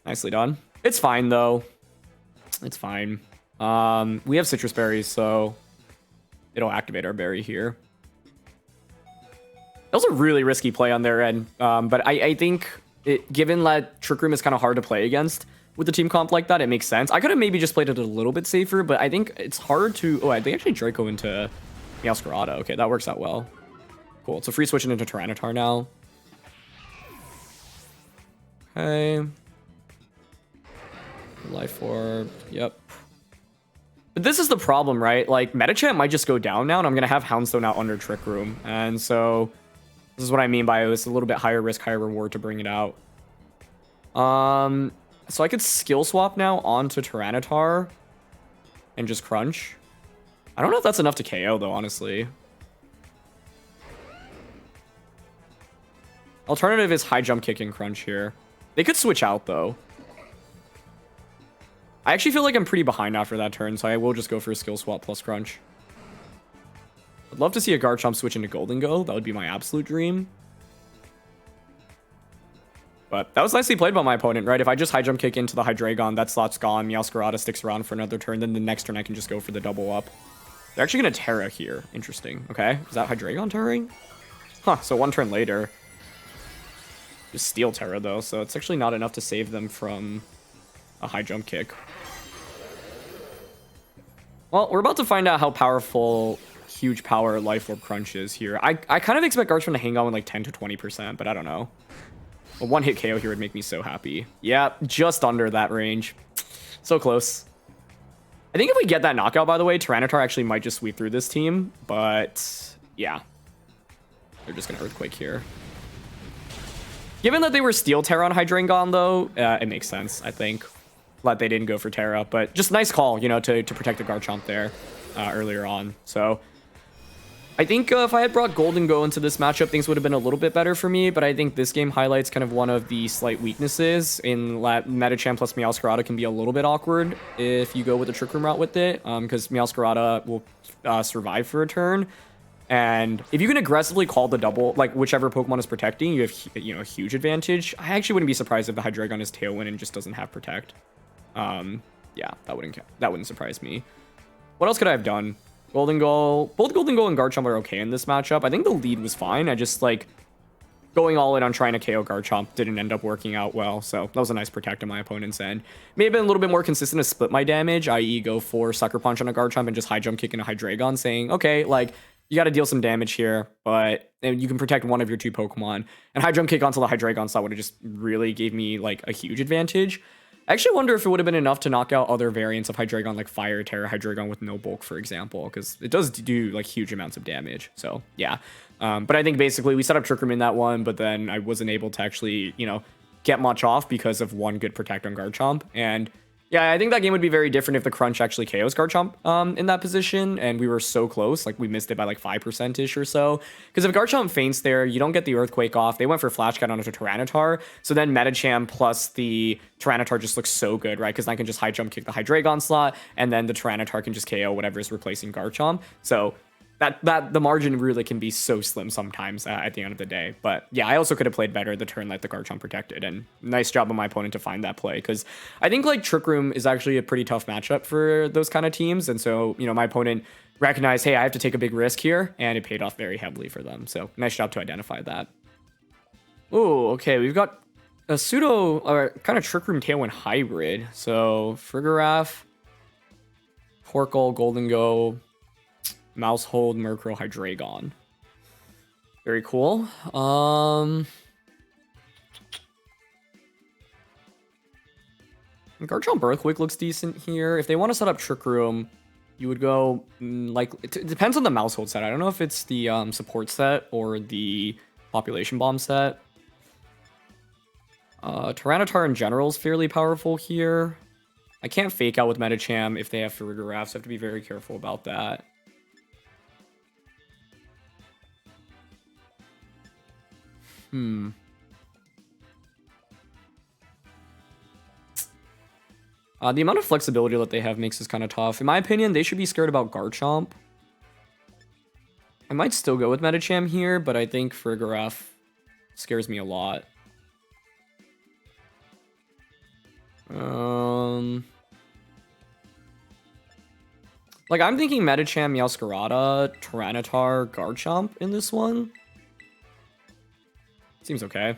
A: Nicely done. It's fine, though. It's fine. We have Citrus Berries, so it'll activate our berry here. That was a really risky play on their end, but I think, given that Trick Room is kind of hard to play against with a team comp like that, it makes sense. I could have maybe just played it a little bit safer, but I think it's hard to... Oh, they actually Draco into Meowscarada. Okay, that works out well. Cool, so free switching into Tyranitar now. Okay. Life Orb, yep. But this is the problem, right? Like, Medicham might just go down now, and I'm going to have Houndstone out under Trick Room. And so, this is what I mean by it's a little bit higher risk, higher reward to bring it out. So I could skill swap now onto Tyranitar and just crunch. I don't know if that's enough to KO, though, honestly. Alternative is high jump kick and crunch here. They could switch out, though. I actually feel like I'm pretty behind after that turn, so I will just go for a skill swap plus crunch. I'd love to see a Garchomp switch into Golden Go. That would be my absolute dream. But that was nicely played by my opponent, right? If I just high jump kick into the Hydreigon, that slot's gone. Meowscarada sticks around for another turn. Then the next turn I can just go for the double up. They're actually going to Terra here. Interesting. Okay. Is that Hydreigon Terraing? Huh. So one turn later. Just steal Terra, though. So it's actually not enough to save them from a high jump kick. Well, we're about to find out how powerful huge power Life Orb Crunch is here. I kind of expect Garchomp to hang on with like 10 to 20%, but I don't know. A one-hit KO here would make me so happy. Yeah, just under that range. So close. I think if we get that knockout, by the way, Tyranitar actually might just sweep through this team, but yeah. They're just going to Earthquake here. Given that they were Steel Terra on Hydreigon, though, it makes sense, I think. Glad they didn't go for Terra, but just nice call, you know, to protect the Garchomp there earlier on. So I think if I had brought Golden Go into this matchup, things would have been a little bit better for me, but I think this game highlights kind of one of the slight weaknesses in Medicham plus Meowscarada can be a little bit awkward if you go with the Trick Room route with it, because Meowscarada will survive for a turn. And if you can aggressively call the double, like whichever Pokemon is protecting, you have a huge advantage. I actually wouldn't be surprised if the Hydreigon is Tailwind and just doesn't have Protect. Yeah, that wouldn't surprise me. What else could I have done? Golden Goal, both Golden Goal and Garchomp are okay in this matchup. I think the lead was fine. I just like going all in on trying to KO Garchomp didn't end up working out well. So that was a nice protect on my opponent's end. May have been a little bit more consistent to split my damage, i.e. go for Sucker Punch on a Garchomp and just High Jump Kick in a Hydreigon, saying, okay, like you got to deal some damage here, but you can protect one of your two Pokemon. And High Jump Kick onto the Hydreigon slot would have just really gave me like a huge advantage. I actually wonder if it would have been enough to knock out other variants of Hydreigon, like Fire Terra Hydreigon with no bulk, for example, because it does do like huge amounts of damage. So yeah, but I think basically we set up Trick Room in that one, but then I wasn't able to actually, get much off because of one good protect on Garchomp. And yeah, I think that game would be very different if the Crunch actually KOs Garchomp in that position, and we were so close, like we missed it by like 5%-ish or so. Because if Garchomp faints there, you don't get the Earthquake off. They went for Flash Cat onto Tyranitar, so then Medicham plus the Tyranitar just looks so good, right? Because I can just High Jump Kick the Hydreigon slot, and then the Tyranitar can just KO whatever is replacing Garchomp. So that the margin really can be so slim sometimes at the end of the day. But yeah, I also could have played better the turn that the Garchomp protected, and nice job on my opponent to find that play, because I think like Trick Room is actually a pretty tough matchup for those kind of teams. And so, my opponent recognized, hey, I have to take a big risk here, and it paid off very heavily for them. So nice job to identify that. Oh, okay, we've got a pseudo or kind of Trick Room Tailwind hybrid. So Frigoraph, Torkoal, Golden Go, Mousehold, Murkrow, Hydreigon. Very cool. Garchomp Earthquake looks decent here. If they want to set up Trick Room, you would go like it depends on the Mousehold set. I don't know if it's the support set or the Population Bomb set. Tyranitar in general is fairly powerful here. I can't fake out with Medicham if they have Frigoraph, so I have to be very careful about that. The amount of flexibility that they have makes this kind of tough. In my opinion, they should be scared about Garchomp. I might still go with Medicham here, but I think Frigoraph scares me a lot. Like, I'm thinking Medicham, Meowscarada, Tyranitar, Garchomp in this one. Seems okay.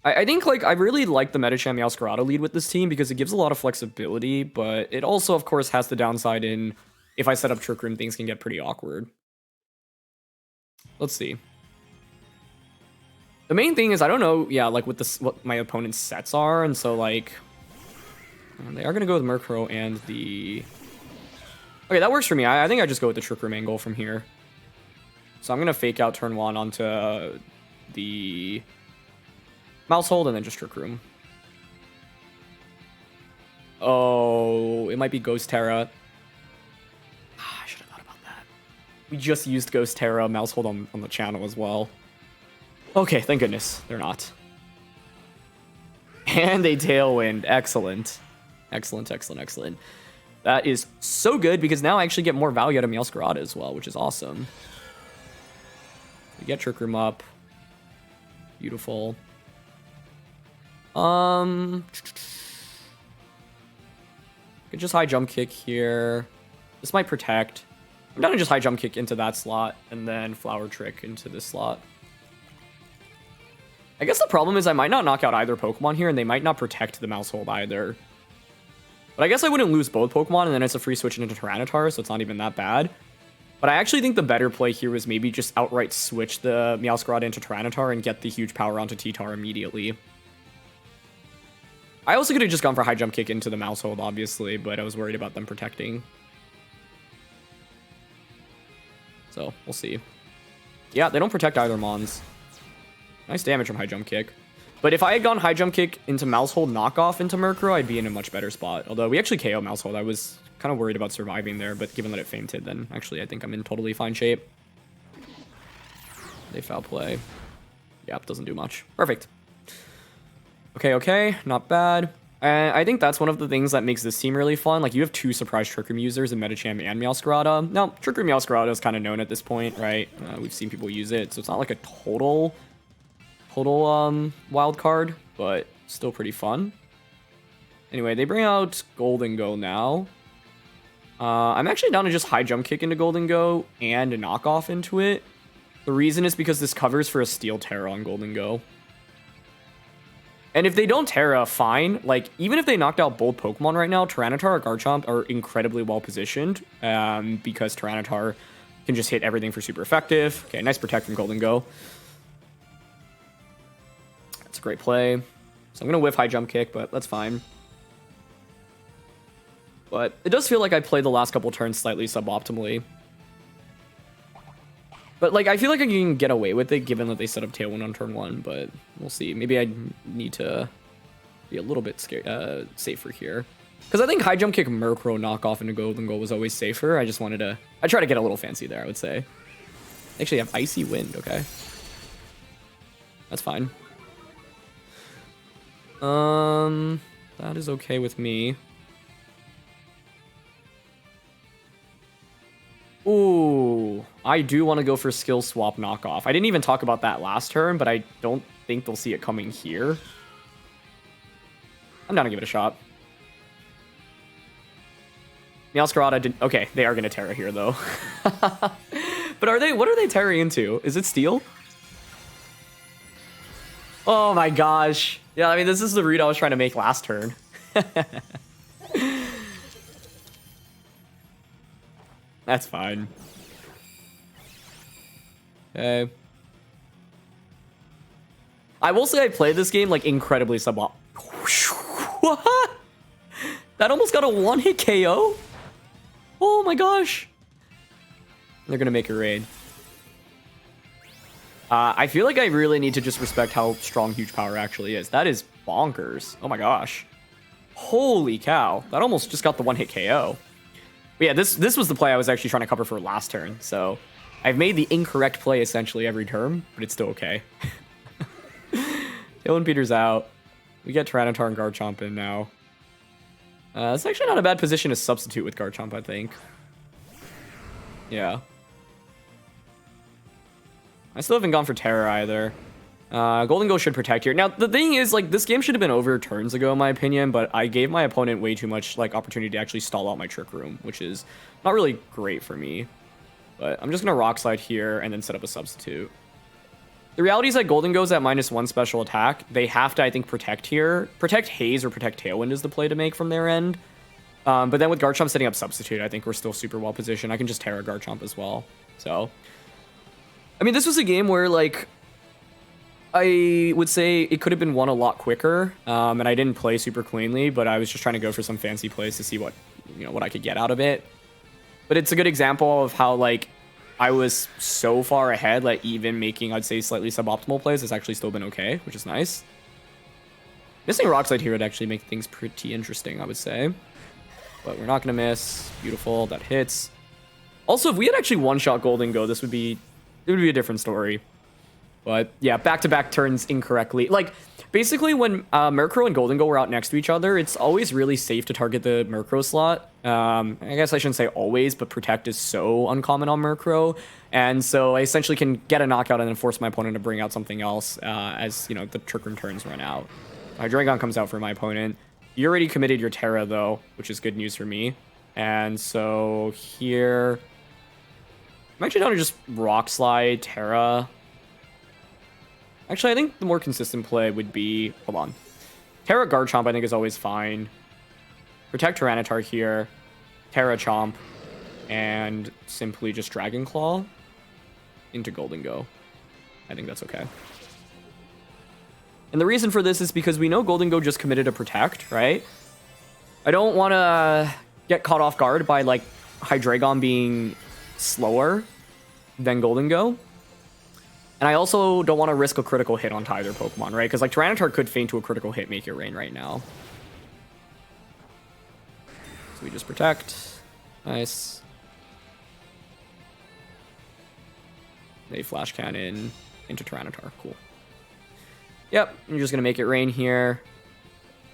A: I think, like, I really like the Medicham Meowscarada lead with this team because it gives a lot of flexibility, but it also, of course, has the downside in if I set up Trick Room, things can get pretty awkward. Let's see. The main thing is, I don't know, yeah, like, what my opponent's sets are, and so, like, they are going to go with Murkrow and the... Okay, that works for me. I think I just go with the Trick Room angle from here. So I'm going to fake out turn 1 onto the Mousehold and then just Trick Room. Oh, it might be Ghost Terra. I should have thought about that. We just used Ghost Terra Mousehold on the channel as well. Okay, thank goodness they're not. And a Tailwind. Excellent. Excellent, excellent, excellent. That is so good because now I actually get more value out of Meowscarada as well, which is awesome. We get Trick Room up. Beautiful. Could just High Jump Kick here. This might protect. I'm gonna just High Jump Kick into that slot and then Flower Trick into this slot. I guess the problem is I might not knock out either Pokemon here and they might not protect the Mousehold either. But I guess I wouldn't lose both Pokemon and then it's a free switch into Tyranitar, so it's not even that bad. But I actually think the better play here was maybe just outright switch the Meowscarada into Tyranitar and get the huge power onto T-Tar immediately. I also could have just gone for High Jump Kick into the Mousehold, obviously, but I was worried about them protecting. So, we'll see. Yeah, they don't protect either Mons. Nice damage from High Jump Kick. But if I had gone High Jump Kick into Mousehold knockoff into Murkrow, I'd be in a much better spot. Although we actually KO Mousehold. I was kind of worried about surviving there, but given that it fainted, then actually I think I'm in totally fine shape. They foul play. Yep, doesn't do much. Perfect. Okay, not bad. I think that's one of the things that makes this team really fun. Like, you have two surprise Trick Room users in Medicham and Meowscarada. Now, Trick Room Meowscarada is kind of known at this point, right? We've seen people use it, so it's not like a total wild card, but still pretty fun. Anyway, they bring out Golden Go now. I'm actually down to just high jump kick into Golden Go and a knockoff into it. The reason is because this covers for a Steel Terra on Golden Go. And if they don't Terra, fine. Like, even if they knocked out both Pokemon right now, Tyranitar or Garchomp are incredibly well positioned because Tyranitar can just hit everything for super effective. Okay, nice protect from Golden Go. That's a great play. So I'm going to whiff high jump kick, but that's fine. But it does feel like I played the last couple turns slightly suboptimally. But, like, I feel like I can get away with it given that they set up Tailwind on turn 1, but we'll see. Maybe I need to be a little bit safer here. Because I think high jump kick Murkrow knockoff into Golden Goal was always safer. I just wanted to... I try to get a little fancy there, I would say. Actually, I have Icy Wind, okay. That's fine. That is okay with me. Ooh, I do want to go for skill swap knockoff. I didn't even talk about that last turn, but I don't think they'll see it coming here. I'm down to give it a shot. Meowscarada did... Okay, they are going to Terra here, though. But are they... What are they Terra into? Is it Steel? Oh my gosh. Yeah, I mean, this is the read I was trying to make last turn. That's fine. Okay. I will say I played this game, like, incredibly sub-op. What? That almost got a one-hit KO? Oh my gosh. They're gonna make a raid. I feel like I really need to just respect how strong Huge Power actually is. That is bonkers. Oh my gosh. Holy cow. That almost just got the one-hit KO. But yeah, this was the play I was actually trying to cover for last turn. So I've made the incorrect play essentially every turn, but it's still okay. Dylan Peters out. We get Tyranitar and Garchomp in now. It's actually not a bad position to substitute with Garchomp, I think. Yeah. I still haven't gone for Terror either. Golden Go should protect here. Now, the thing is, like, this game should have been over turns ago, in my opinion, but I gave my opponent way too much, like, opportunity to actually stall out my Trick Room, which is not really great for me. But I'm just going to Rock Slide here and then set up a substitute. The reality is that Golden Go's at -1 special attack. They have to, I think, protect here. Protect Haze or protect Tailwind is the play to make from their end. But then with Garchomp setting up substitute, I think we're still super well positioned. I can just Terra Garchomp as well. So, I mean, this was a game where, like, I would say it could have been won a lot quicker, and I didn't play super cleanly, but I was just trying to go for some fancy plays to see what, what I could get out of it. But it's a good example of how, like, I was so far ahead, like, even making, I'd say, slightly suboptimal plays has actually still been okay, which is nice. Missing Rock Slide here would actually make things pretty interesting, I would say. But we're not going to miss. Beautiful. That hits. Also, if we had actually one-shot Golden Go, it would be a different story. But yeah, back-to-back turns incorrectly. Like, basically, when Murkrow and Golden Go were out next to each other, it's always really safe to target the Murkrow slot. I guess I shouldn't say always, but Protect is so uncommon on Murkrow. And so I essentially can get a knockout and then force my opponent to bring out something else as, the Trick Room turns run out. Hydreigon comes out for my opponent. You already committed your Terra, though, which is good news for me. And so here... I'm actually down to just Rock Slide, Terra... Actually, I think the more consistent play would be... Hold on. Terra Garchomp, I think, is always fine. Protect Tyranitar here. Terra Chomp. And simply just Dragon Claw into Golden Go. I think that's okay. And the reason for this is because we know Golden Go just committed a Protect, right? I don't want to get caught off guard by, like, Hydreigon being slower than Golden Go. And I also don't want to risk a critical hit onto either Pokemon, right? Because, like, Tyranitar could feint to a critical hit, make it rain right now. So we just protect. Nice. They Flash Cannon into Tyranitar. Cool. Yep, you're just going to make it rain here.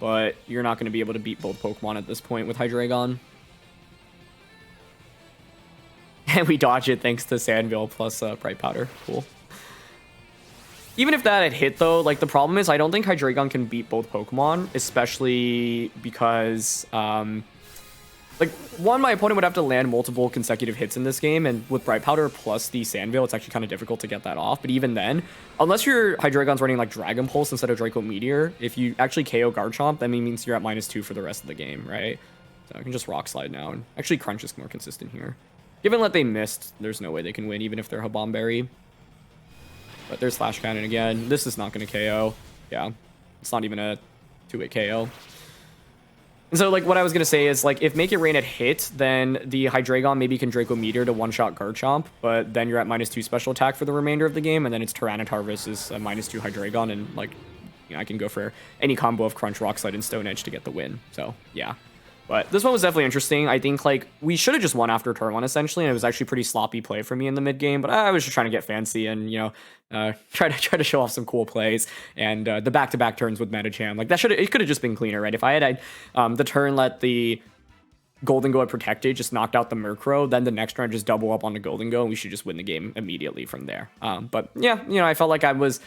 A: But you're not going to be able to beat both Pokemon at this point with Hydreigon. And we dodge it thanks to Sandville plus Bright Powder. Cool. Even if that had hit, though, like, the problem is I don't think Hydreigon can beat both Pokemon, especially because, like, one, my opponent would have to land multiple consecutive hits in this game, and with Bright Powder plus the Sandville, it's actually kind of difficult to get that off. But even then, unless your Hydreigon's running, like, Dragon Pulse instead of Draco Meteor, if you actually KO Garchomp, that means you're at -2 for the rest of the game, right? So I can just Rock Slide now, and actually Crunch is more consistent here. Given that they missed, there's no way they can win, even if they're Habomberry. But there's Flash Cannon again. This is not going to KO. Yeah, it's not even a 2-hit KO. And so, like, what I was going to say is, like, if Make It Rain had hit, then the Hydreigon maybe can Draco Meteor to one-shot Garchomp, but then you're at -2 special attack for the remainder of the game, and then it's Tyranitar versus a -2 Hydreigon, and, like, you know, I can go for any combo of Crunch, Rock Slide, and Stone Edge to get the win. So, yeah. But this one was definitely interesting. I think, like, we should have just won after turn 1, essentially, and it was actually pretty sloppy play for me in the mid game, but I was just trying to get fancy and, you know, try to show off some cool plays. And the back-to-back turns with Medicham, like, it could have just been cleaner, right? If I had the turn let the Golden Go had protected, just knocked out the Murkrow, then the next turn just double up on the Golden Go, and we should just win the game immediately from there. But yeah, you know, I felt like I was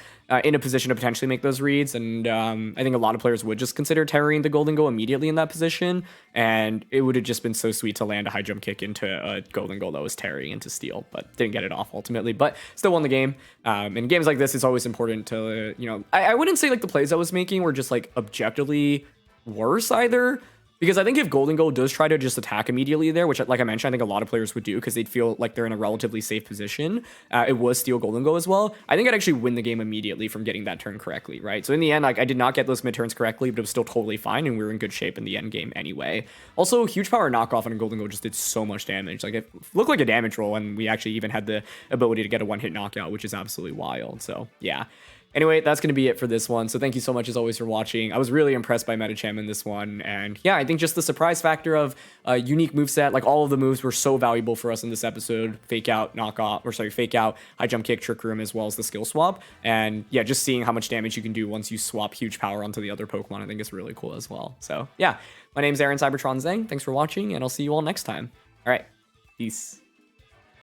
A: in a position to potentially make those reads, and I think a lot of players would just consider tarrying the Golden Go immediately in that position, and it would have just been so sweet to land a high jump kick into a Golden Go that was tarrying into Steel, but didn't get it off ultimately, but still won the game. In games like this, it's always important to, you know, I wouldn't say like the plays I was making were just like objectively worse either, because I think if Golden Go does try to just attack immediately there, which, like I mentioned, I think a lot of players would do because they'd feel like they're in a relatively safe position. It was Steel Golden Go as well. I think I'd actually win the game immediately from getting that turn correctly, right? So in the end, like, I did not get those mid-turns correctly, but it was still totally fine, and we were in good shape in the end game anyway. Also, Huge Power Knockoff on a Golden Go just did so much damage. Like, it looked like a damage roll, and we actually even had the ability to get a one-hit knockout, which is absolutely wild. So, yeah. Anyway, that's going to be it for this one. So thank you so much as always for watching. I was really impressed by Medicham in this one. And yeah, I think just the surprise factor of a unique moveset, like all of the moves were so valuable for us in this episode. Fake out, fake out, high jump kick, trick room, as well as the skill swap. And yeah, just seeing how much damage you can do once you swap Huge Power onto the other Pokemon, I think is really cool as well. So yeah, my name's CybertronVGC. Thanks for watching, and I'll see you all next time. All right, peace.